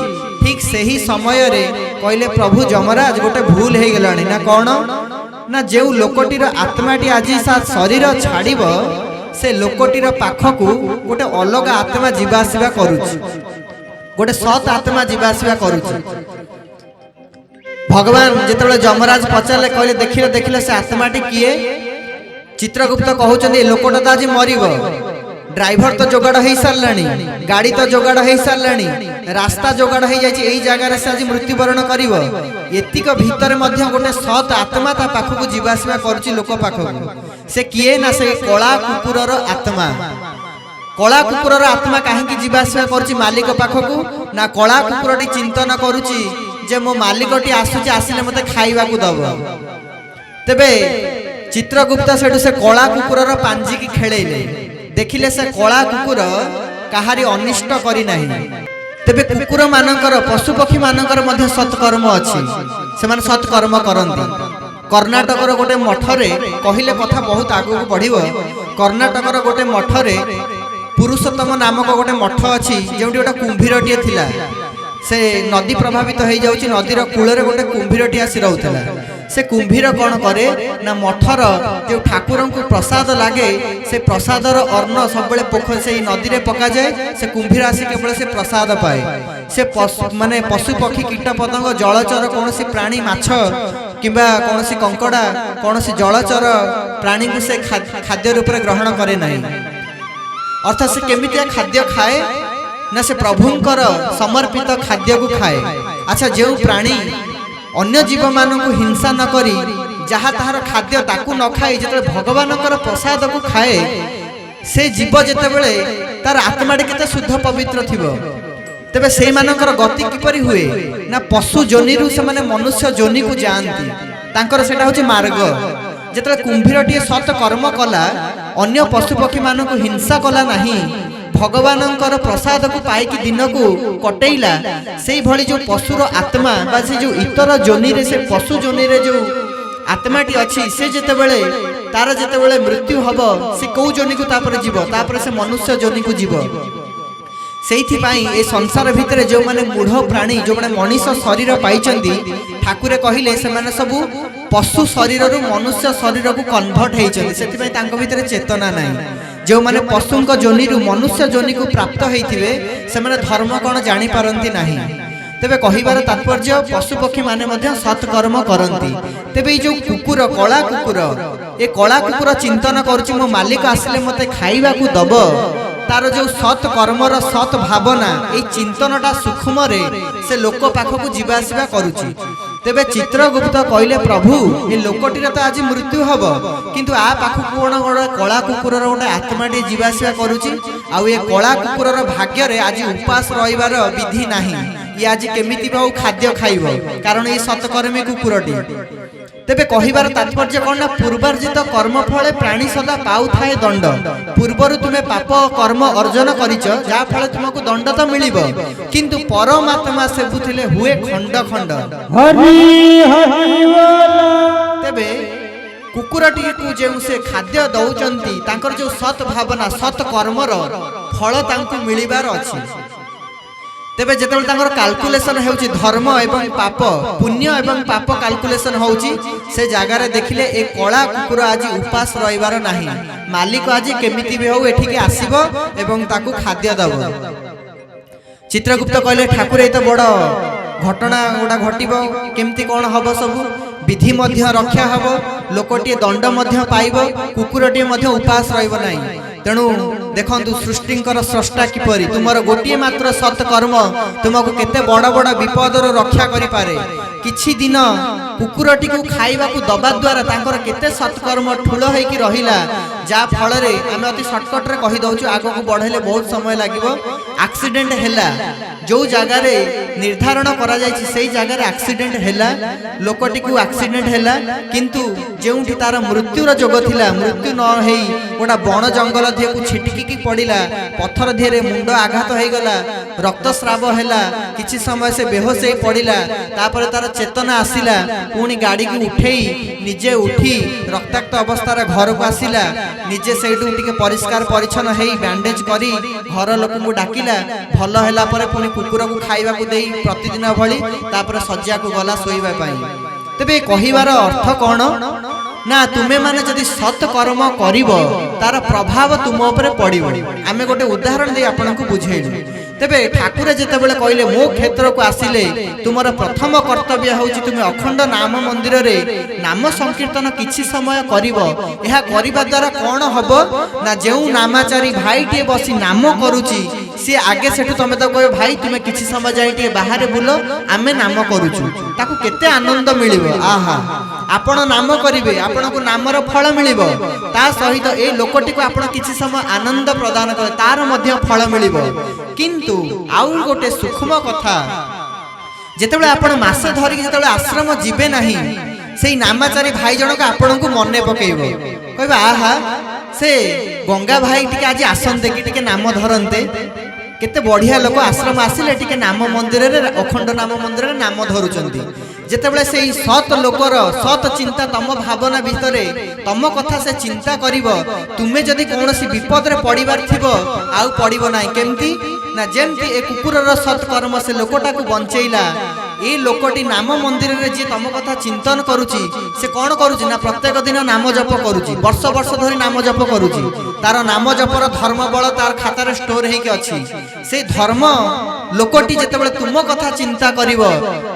ठीक सही समय रे कहले प्रभु जमराज गोटे भूल हेई गलानी ना कोन ना जे लोकटीर आत्माटी आज शरीर छाड़िबो से लोकटीर पाखकू गोटे अलग आत्मा जीवा आसीबा करूछि। गोटे सत आत्मा जीवा आसीबा करूछि। भगवान जेतेबेले जमराज पचारले कहले देखिले देखिले से आत्माटी किए। चित्रगुप्त कहउछन्ती लोकटा त आज मरिबो। ड्राइवर तो जोगाड़ हो साराणी गाड़ी तो जोगाड़ हो साराणी रास्ता जोगाड़ हो जाए यही जगार से आज मृत्युवरण करिवो। एतिक भितर मध्य गोटे सत आत्मा ता पाखकू जीवासवा करूछि लोक पाखकू। से किए ना से कला कुकुरर आत्मा। कला कुकुरर आत्मा काहेकि जीवासवा करूछि मालिक पाखकू ना कला कुकुरटी चिंतन करूछि जे मो मालिकटी आसुछि आसिले मते खाइबा को दबो। तेबे चित्रगुप्त सेठु से कला कुकुरर पांजी की खेळैले देखिले से कला कुकुर काहारी अनिष्ट करी नाही। तेबे कुकुर मानकर पशु पक्षी मानकर मध्य सत्कर्म अछि से माने सत्कर्म करंती। कर्णाटकर गोटे मठरे कहिले कथा बहुत आगु को बढ़िबो। कर्णाटकर गोटे मठरे पुरुषोत्तम नामक गोटे मठ अछि जेउटी गोटे कुंभीरटिए थिला। से नदी प्रभावित हो जाउची नदीर कूଳରେ गोटे कुंभीरटी आसी रहउथला। से कुंभीर कौन करे ना मठर जो ठाकुर को प्रसाद लगे से प्रसादर अन्न सब पोखर से नदी में पका जाए। से कुंभीर आसी केवल से प्रसाद पाए। से माने पशु पक्षी कीट पतंग जलचर कौन सी प्राणी माछ किंबा कौन सी कंकड़ा कौन सी जलचर प्राणी को से खाद्य रूप में ग्रहण करे नहीं। अर्थात से केमितिया खाद्य खाए ना से प्रभुंकर समर्पित खाद्य को खाए। अच्छा जो प्राणी अन्य जीव मानू हिंसा न करी जहाँ ताहार खाद्य ताकू न खाई जिते भगवानकर प्रसाद को खाए से जीव जेतेबेले तार आत्माटी केते शुद्ध पवित्र थिबो। तेबे से मानकर गति किपरि हुए ना पशु जोनि रु से माने मनुष्य जोनि को जानती। तांकर सेटा होछि मार्ग। जेते कुंभीरटी सत कर्म कला अन्य पशु पक्षी मानू हिंसा कला नाही भगवानंकर प्रसाद को पाई कि दिन को कटेला से भली जो पशुर आत्मा बा से जो इतर जोनि रे से पशु जोनि रे जो आत्माटी अच्छी से जेतेबेले तार जेतेबेले मृत्यु हबो से कौ जोनि को तापर जीवो तापर से मनुष्य जोनि को जीवो। सेइथि पाई ए संसार भितरे जो माने मूढ़ प्राणी जो माने मनुष्य शरीर पाइचंदी ठाकुरे कहिले से माने सब पशु शरीर रु मनुष्य शरीर को कन्वर्ट हेइचंदी। सेति पाई तांको भितरे चेतना नाही। जो माने पशुंक जोनि रु मनुष्य जोनि को प्राप्त हेइथिबे से माने धर्म कोन जानि पारंती नाही। तेबे कहिबार तात्पर्य पशु पक्षी माने मध्य सत्कर्म करंती। तेबे जो कुकुर कला कुकुर ए कला कुकुर चिंतन करूची मो मालिक आसले मते खाइबा को दबो तार जो सत कर्मर सत भावना ए चिंतनटा सूक्ष्म रे से लोक पाखकू जीवा आसीबा करूची। तेबे चित्रगुप्त कहले प्रभु ए लोकटीर तो आज मृत्यु हब किंतु आ पाखकू कोन गोटे कला कुकुरर गोटे आत्माटी जीवा आसीबा करूची। आउ ए कला कुकुरर भाग्य रे आज उपास रहिबार विधि नाही। ये आज केमिति बाउ खाद्य खाइबो कारण ए सतकर्मी कुकुरटी। तेबे कहिबार तात्पर्य कोन ना पूर्वार्जित कर्म फले प्राणी सदा पाउ थाए दंड। पूर्वरु तुमे पाप कर्म अर्जन करिच जा फले तुमको दंड तो मिलिबो किंतु परमात्मा से बुथिले हुए खंड खंड। हरि हरि बोल। तेबे कुकुरटी को जो से खाद्य दौचंती तांकर जो सत भावना सत कर्मर फल तांकु मिलिबार अछि तेबे जेतेबेले तांकर कैलकुलेशन हेउची धर्म एवं पाप पुण्य एवं पाप कैलकुलेशन होउची से जगह रे देखिले ए कला कुकुर आज उपास रहिबार नाही मालिक आज केमिति भी हो एठी के आसीबो एवं ताकू खाद्य दबो चित्रगुप्त कहले ठाकुर एत बड़ घटना गोटा घटिबो केमिति कोन हबो सब विधि मध्य रक्षा हबो लोकटी दंड मध्य पाइबो कुकुरटी मध्य उपास रहिबो नाही तेणु देखंतु सृष्टिंकर स्रष्टा किपरि तुमर गोटिए मात्र सत्कर्म तुमको केते बड़ बड़ विपदर रक्षा करि पारे किछि दिन कुकुरटी को खाइबा को दबा द्वारा तांकर केते सत्कर्म ठुलो हेई कि रहिला जा फल रे आमे अति शॉर्टकट रे कहि दउछु आगो को बढ़ेले बहुत समय लागिवो एक्सीडेंट हैला जो जगह रे निर्धारण करा जायछि सेही जगह रे एक्सीडेंट हैला लोकटी को एक्सीडेंट हैला किंतु जेउठी तार मृत्युर जोग थिला मृत्यु न हेई गोटा बण जंगल धिए को छिटकी की पड़िला पत्थर धिए मुंड आघात हो गला रक्तस्राव हैला किछि समय से बेहोश हे पड़िला तापर तार चेतना आसिला पुणी गाड़ी को उठेई निजे उठी रक्ताक्त अवस्था रे घर को आसिला निजे सेठू टिके परिष्कार परिच्छन्न हेई बैंडेज करी घर लोक को डाकिला भल हैला परे पुणी कुकुर को खाइबा को देई प्रतिदिन भली तापर सज्जा को गला सोइबा पई तबे कहिवार अर्थ कोन ना तुमे माने जदि सत कर्म करिवो तार प्रभाव तुम ऊपर पड़िबो आमे गोटे उदाहरण दे आपन को बुझेलु तेबे ठाकुर जेते बेले कहले मो क्षेत्र को आसिले तुमर प्रथम कर्तव्य होउची तुमे अखंड नाम मंदिर रे नाम संकीर्तन किछि समय करिवो एहा करिबा द्वारा कोन हबो ना जेउ नामाचारी भाई टे बसी नाम करूची सी आगे सेठु तमे तो कहबो भाई तुमे किछि समय जाई टे बाहर बुलो आमे नाम करूछु ताकू केते आनंद मिलिबो आहा आपण नाम करिवे आपण को नामर फल मिलिबो ता सहित ए लोकटी को आपण किछि समय आनंद प्रदान करे तार मध्य फल मिलिबो किंतु आउ गोटे सूक्ष्म कथा जेतेबेले आपण मासे धरि जेतेबेले आश्रम जिबे नाही सेई नामाचारी भाई जनक आपण को मने पकेइबो कहबा आहा से गंगा भाई टिके आज आसनते कि टिके नाम धरनते केते बढ़िया लोक आश्रम आसिले टिके नाम मंदिर रे अखंड नाम मंदिर रे नाम धरुचंती जेतेबेले सेई सत लोकर सत चिंता तम भावना भितरे तम कथा से चिंता करिवो तुमे जदि कोनोसी विपद रे पड़िबार थिबो आउ पड़िबो नाही केमती ना जेमती ए कुकुरर सत्कर्म से लोकटा को बंचैला ए लोकटी नाम मंदिर रे जे तम कथा चिंतन करूची से कोन करूची ना प्रत्येक दिन नाम जप करूची वर्ष वर्ष धरि नाम जप करूची तार नाम जपर धर्म बल तार खाता रे स्टोर हेके अछि से धर्म लोकटी जेतेबेले तुम कथा चिंता करिवो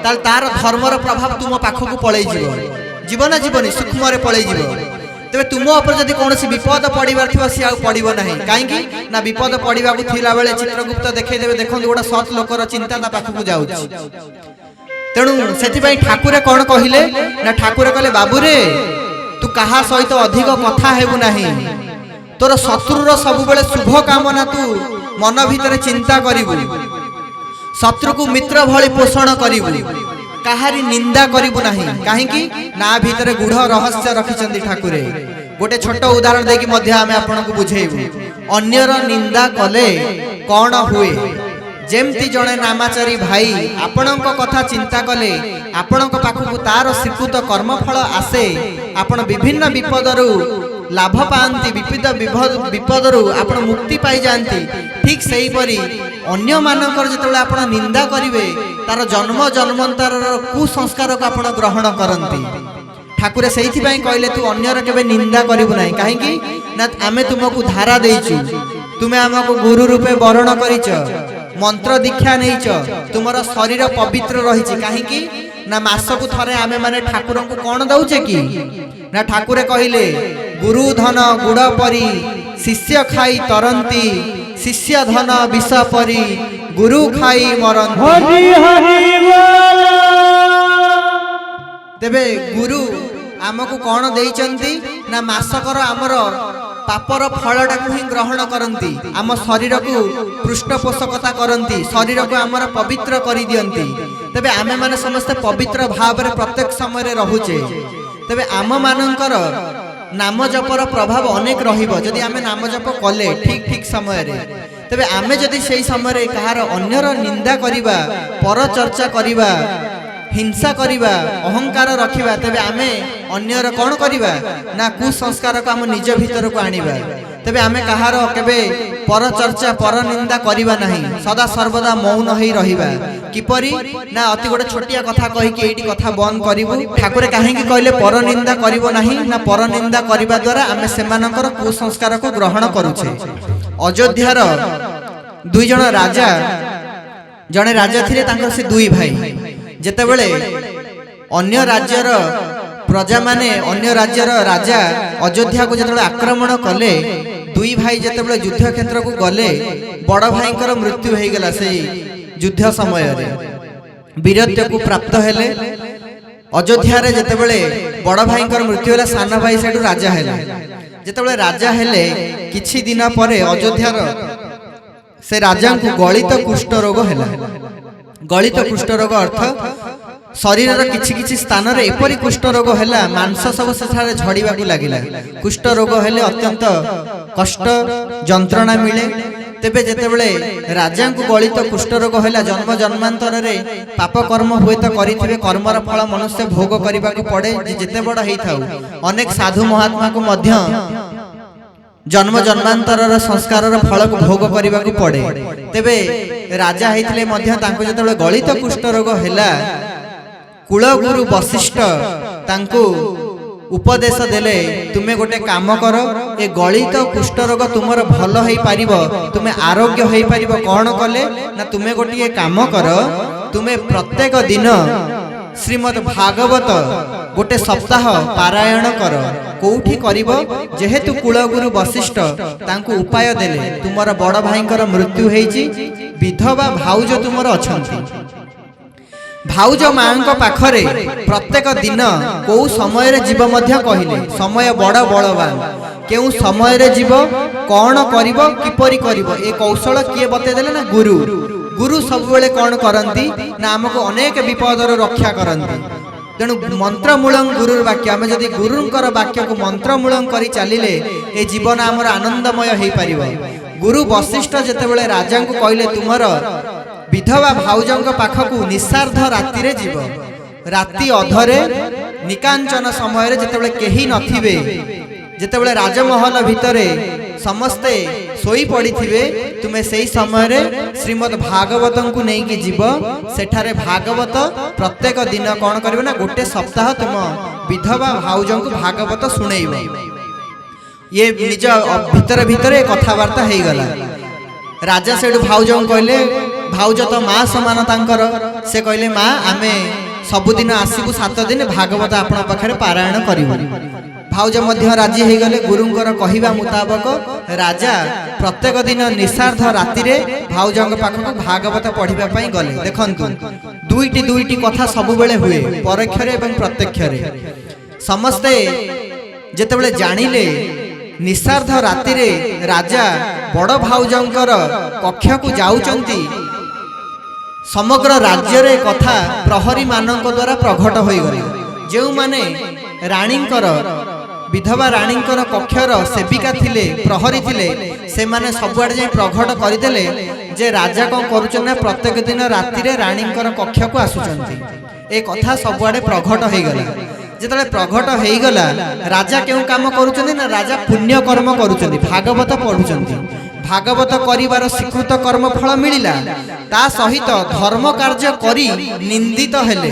ताल तार धर्मर प्रभाव तुम पाखकु पळै जिवो जीवन जीवनी सूक्ष्म रे पळै जिवो तेबे तुम ऊपर जदि कोनोसी विपद पड़िबार थिबो से आ पड़िबो नाही काहेकि ना विपद पड़िबा को थिला बेले चित्रगुप्त देखै देबे देखंतु गोटा सत लोकर चिंता ता पाखकु जाउची तेणु सेति भाई ठाकुरे कोन कहिले ना ठाकुरे कहले बाबू रे तू कहा सहित अधिक कथा हेबु नाही तोर शत्रुर सब बेले शुभ कामना तू मन भीतर चिंता करिवु शत्रु को मित्र भली पोषण करिवु काहारी निंदा करिवु नाही काहेकि ना भीतर गुढ़ रहस्य रखिचंदी ठाकुरे गोटे छोट उदाहरण देकी मध्य आमे आपन को बुझेइबु अन्यर निंदा कले कोन हुए जेमती जड़े नामाचारी भाई आपणक कथा चिंता कले आपणक पाखकु तार स्वीकृत कर्मफल आसे आपण विभिन्न विपदरु लाभ पाती विपदरु आपण मुक्ति पाई जानती ठीक सही परी अन्य मानकर जेतेबेले आपण निंदा करिवे तार जन्म जन्मांतर कुसंस्कार को आपण ग्रहण करंती ठाकुरे सेहिथि पई कहले तू अन्यर केबे निंदा करिवु नाही काहेकि ना आमे तुमको धारा देइछु तुमे हमको गुरु रूपे वर्ण करिछ मंत्र दीक्षा नहींच तुमर शरीर पवित्र रही कहीं ना मासकु थरे आमे माने ठाकुर को कौन दउचे कि ना ठाकुरे कहले गुरु धन गुड़ परी शिष्य खाई तरंती शिष्य धन विष परी गुरु खाई मरंती तेबे गुरु आमको कौन देइचंती ना मासकर आमर पापर फलटा को ही ग्रहण करती आम शरीर को पृष्ठपोषकता करती शरीर को आमर पवित्र कर दियंती तेबे आमे माने समस्त पवित्र भाव रे प्रत्येक समय रहुचे तेबे आम मानकर नाम जपर प्रभाव अनेक रहिबो जदि आमे नाम जप कले ठीक ठीक समय रे तेबे आमे जदि सेही समय रे कहार अन्यर निंदा करिबा पर चर्चा करिबा हिंसा करिबा अहंकार रखिबा तेबे आमे अन्यर कोन करिबा ना कुसंस्कार को आम निज भीतर को आनिबा तेबे आमे कहार केबे पर चर्चा पर निंदा करिबा नहीं सदा सर्वदा मौन होई रहिबा किपरि ना अति गोटे छोटिया कथा कहि कि एठी कथा बंद करिबु ठाकुर काहे कि कहले पर निंदा करिबो नहीं ना पर निंदा करिबा द्वारा आमे सेमानकर कुसंस्कार को ग्रहण करूछे। अयोध्यार दुई जण राजा जने राजा थिले तांकर से दुई भाई जेतेबेले अन्य राज्यर प्रजा माने अन्य राज्यर राजा अयोध्या को जेतेबेले आक्रमण कले दुई भाई जेतेबेले युद्ध क्षेत्र को गले बड़ भाईकर मृत्यु हो गला से युद्ध समय रे वीरत्व को प्राप्त हेले। अयोध्या रे जेतेबेले बड़ भाईकर मृत्यु होला सान भाई सेठू राजा हेले जेतेबेले राजा हेले किछि दिन परे अयोध्यार से राजा को गलित कुष्ठ रोग है। गलित कुष्ठ रोग अर्थ शरीर किछि किछि स्थान रे एपरि कुष्ठ रोग है मांस सब से झड़ीबा को लागिला कुष्ठ रोग हेले अत्यंत कष्ट जंत्रणा मिले। तेबे जेतेबेले राजा को गलित कुष्ठ रोग है जन्म जन्मांतर रे पाप कर्म हुए तो करिथिबे कर्मर फल मनुष्य भोग करबा को पड़े जेते बड़ हेई थाउ अनेक साधु महात्मा को मध्य जन्म जन्मांतर संस्कार फल को भोग करने को पड़े। तेबे राजा होइथिले मध्य तांको जेतेबेले गलित कुष्ठ रोग हैला कुलगुरु वशिष्ठ तांको उपदेश देले तुमे गोटे काम कर ए गलित कुष्ठ रोग तुमर भल होई पारिबो तुमे आरोग्य होई पारिबो कोन कले ना तुमे गोटे काम कर तुमे प्रत्येक दिन श्रीमद् भागवत गोटे सप्ताह पारायण कर कोठी करिबो जेहेतु कुलगुरु वशिष्ठ तांको उपाय देले तुमर बड़ भाईकर मृत्यु हेइची विधवा भाउज तुमर अछंती भाउज मांक पाखरे प्रत्येक दिन को समय रे जीव मध्य कहिले समय बड़ बलवान केउ समय रे जीव कोन करिबो किपरि करिबो ए कौशल किए बते देले ना गुरु गुरु सब बेले कौन करती ना आमको अनेक विपदर रक्षा करती तेणु मंत्रमूलं गुरुर वाक्य आम जदि गुरुंकर वाक्य को मंत्रमूलं करी चलिले ए जीवन आमर आनंदमय हो पारिब। गुरु वशिष्ठ जेतेबेले राजा को कहले तुमर विधवा भाउजंक पाखकू निस्सार्ध राति रे जीव राति अधरे निकांचन समय रे जेतेबेले केही नथिबे जेतेबेले राजमहल भितरे समस्ते सोई पड़ी थिबे तुमे सेही समय रे श्रीमद् भागवतम को नहीं कि जीव सेठारे भागवत प्रत्येक दिन कौन करिवे ना गोटे सप्ताह तुम विधवा भाउजों को भागवत सुनेइबो ये निज भितर भितर कथावार्ता हो गला। राजा सेठू भाउजों कहले भाउज तो माँ समान तांकर से कहले माँ आमे सबुदिन आसीबु 7 दिन भागवत आपण पाखरे पारायण करिबु। भाउज मध्य राजी हो गले गुरुंकर कहिबा मुताबक राजा प्रत्येक दिन निस्सार्ध राति रे भाउजंग पाखक भागवत पढ़िबा पई गले। देखंतु दुईटी दुईटी कथा सब बेले हुए परोक्षरे एवं प्रत्यक्षरे समस्ते जेतेबेले जानिले निस्सार्ध राति रे राजा बड़ भाउजंकर कक्ष को जाउचंती समग्र राज्य रे कथा प्रहरी मानक द्वारा प्रकट होई गले। जेउ माने राणींकर विधवा राणींकर कक्षर सेविका थिले प्रहरी थिले से माने सबुआडे जाई प्रकट करदेले जे राजा कौन करूछन प्रत्येक दिन राति रे राणींकर कक्ष को आसुचंती ए कथा सबुआडे प्रकट हो गला। जेतले प्रकट हो गला राजा केउ काम करूछन ना राजा पुण्य कर्म करूछन भागवत पढुछंती भागवत करिवार स्वीकृत कर्म फल मिलिला ता सहित धर्म कार्य करी निंदित हेले।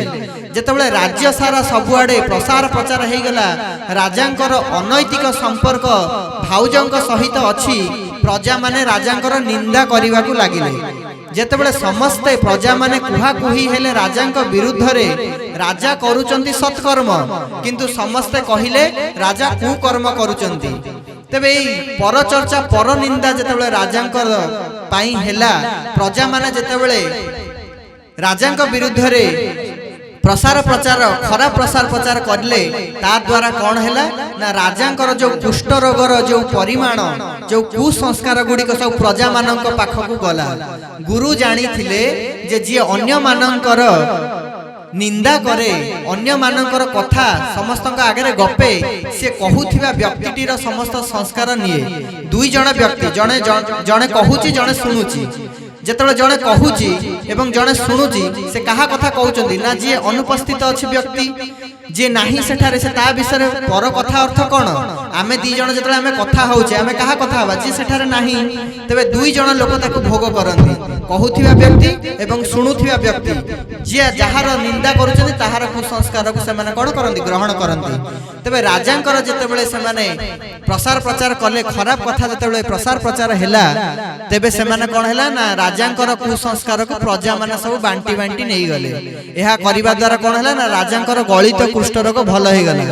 जेतेबेले राज्य सारा सबुआडे प्रसार प्रचार हो गला राजांकर अनैतिक संपर्क भाउजंक सहित अछि प्रजा माने राजांकर निंदा करिवा को लागिले। जेतेबेले समस्ते प्रजा माने कुहा कुही हेले राजांक विरुद्ध रे राजा करूचंती सत्कर्म किंतु समस्ते कहिले राजा कुकर्म करूचंती। तेबे पर चर्चा पर निंदा जेतेबेले राजांकर पाई हेला प्रजा माने जेतेबेले राजांक विरुद्ध रे प्रसार प्रचार खराब प्रसार प्रचार करले ता द्वारा कौन हैला ना राजांकर जो कुष्ठ रोगर जो परिमाण जो कुसंस्कार गुड़िक सब प्रजा मानक पाखकू गला। गुरु जानी थिले जे जी अन्य मानकर निंदा करे अन्य मानकर कथा समस्त आगे गपे से कहूथिबा व्यक्तिटीर समस्त संस्कार निये। दुई जण व्यक्ति जणे जणे कहूची जणे सुनुची যেତେବେଳେ জনে কহুছি এবং জনে শুণুছি সে কাহা কথা কହୁଛନ୍ତି না যে অনুপস্থিত ଅଛି ব্যক্তি যে নাহি সেঠারে সে তা বিষয়ে পর কথা অর্থ কোন আমি দুই জন যেতেବେଳେ আমি কথা হউছে আমি কাহা কথা হবা যে সেঠারে নাহি তবে দুই জন লোক তাকে ভোগ করନ୍ତି কহুথিবা ব্যক্তি এবং শুণুথিবা ব্যক্তি যে যাହାର নিন্দা କରୁଛନ୍ତି তাহার কুসংস্কারକୁ ସେମାନେ কোন କରନ୍ତି গ্রহণ କରନ୍ତି তবে রাজাঙ্কর যেতেବେଳେ ସେମାନେ প্রসার প্রচার কলে খরাপ কথা যেতেବେଳେ প্রসার প্রচার হেলা তেবে সেমানে কোন হেলা না রাজাঙ্কর কুসংস্কারକୁ প্রজা মানে সব বান্টি বান্টি নেই গলে ଏହା କରିବା দ্বারা কোন হেলা না রাজাঙ্কর গଳିত কুষ্ঠରୋଗ ଭଲ ହେଇଗଲା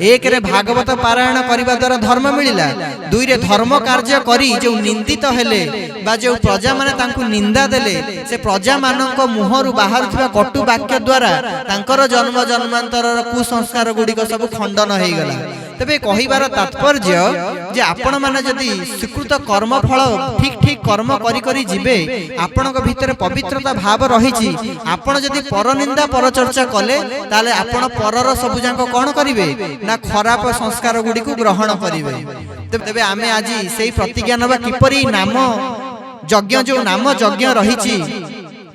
एकरे भागवत पारायण करिबा द्वारा धर्म मिलिला दुई रे धर्म कार्य करी जो निंदित हेले बा जो प्रजा माने तांकु निंदा देले से प्रजा मानक मुहरु बाहरुथिबा कटु वाक्य द्वारा तांकर जन्म जन्मांतर कुसंस्कार गुडी को सब खंडन हो गला तबे कहिबार तात्पर्य जे आपण माने जदी स्वीकृत कर्म फल ठीक ठीक कर्म करी करी जिबे आपनक भीतर पवित्रता भाव रहिछि आपण जदी पर निंदा पर चर्चा कले ताले आपण परर सब जांको कोन करिवे ना खराब संस्कार गुडी को ग्रहण करिवे तबे आमे आजी सेही प्रतिज्ञा नबा किपरि नाम यज्ञ जो नाम यज्ञ रहिछि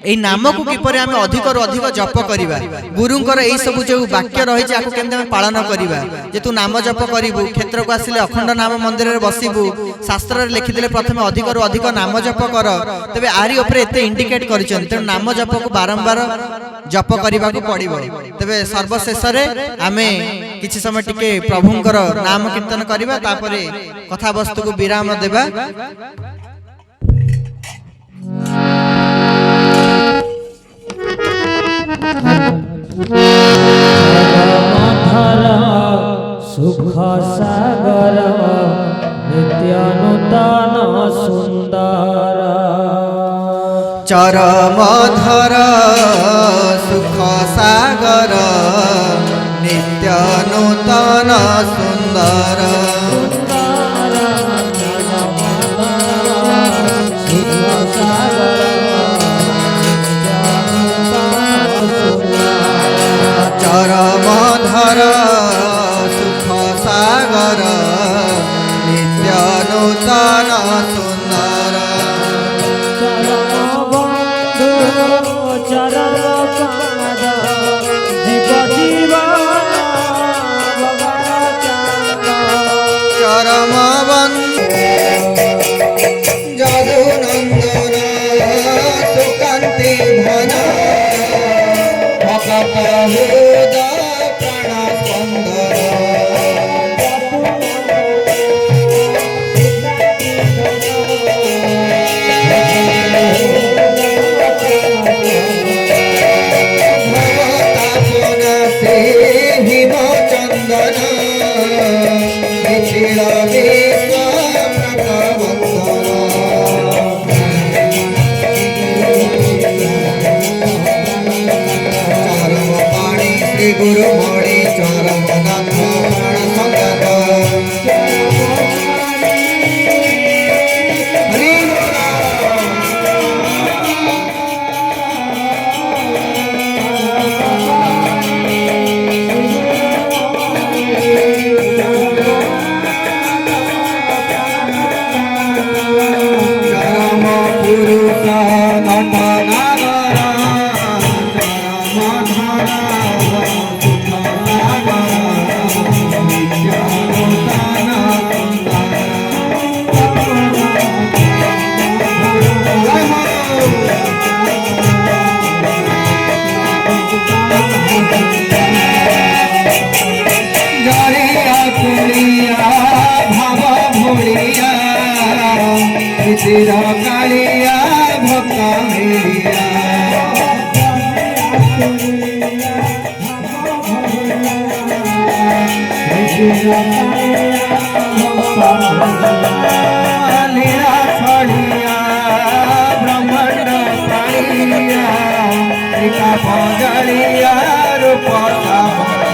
এই নামକୁ কিপରି ଆମେ ଅଧିକରୁ ଅଧିକ ଜପ କରିବା ଗୁରୁଙ୍କର এই ସବୁ जो वाक्य ରହିଛି ଆକୁ କେମିତି ଆମେ ପାଳନ କରିବା ଯେ ତୁ ନାମ ଜପ କରିବୁ କ୍ଷେତ୍ରକୁ ଆସିଲେ ଅଖଣ୍ଡ ନାମ ମନ୍ଦିରରେ ବସିବୁ ଶାସ୍ତ୍ରରେ ଲେଖିଥିଲେ ପ୍ରଥମେ ଅଧିକରୁ ଅଧିକ ନାମ ଜପ କର ତେବେ ଆରି ଉପରେ ଏତେ ଇଣ୍ଡିକେଟ କରିଛନ୍ତି ତେଣୁ ନାମ ଜପକୁ ବାରମ୍ବାର ଜପ କରିବାକୁ ପଡ଼ିବ ତେବେ ସର୍ବଶେଷରେ ଆମେ କିଛି ସମୟ ଟିକେ ପ୍ରଭୁଙ୍କର ନାମ କୀର୍ତ୍ତନ କରିବା ତାପରେ କଥାବସ୍ତୁକୁ ବିରାମ ଦେବା सुख सागर नित्य नूतन सुंदर चरमधर सुख सागर नित्य नूतन सुंदर चरमधर सुख सागर नित्य नूतन सुंदर चरम जदुनंदन सुकांति भन गुरु मोड़ी चरम नाथ संगत कालिया भक्ता मेरिया लीला छड़िया ब्रह्मांड पाइया टीका पजलिया रूप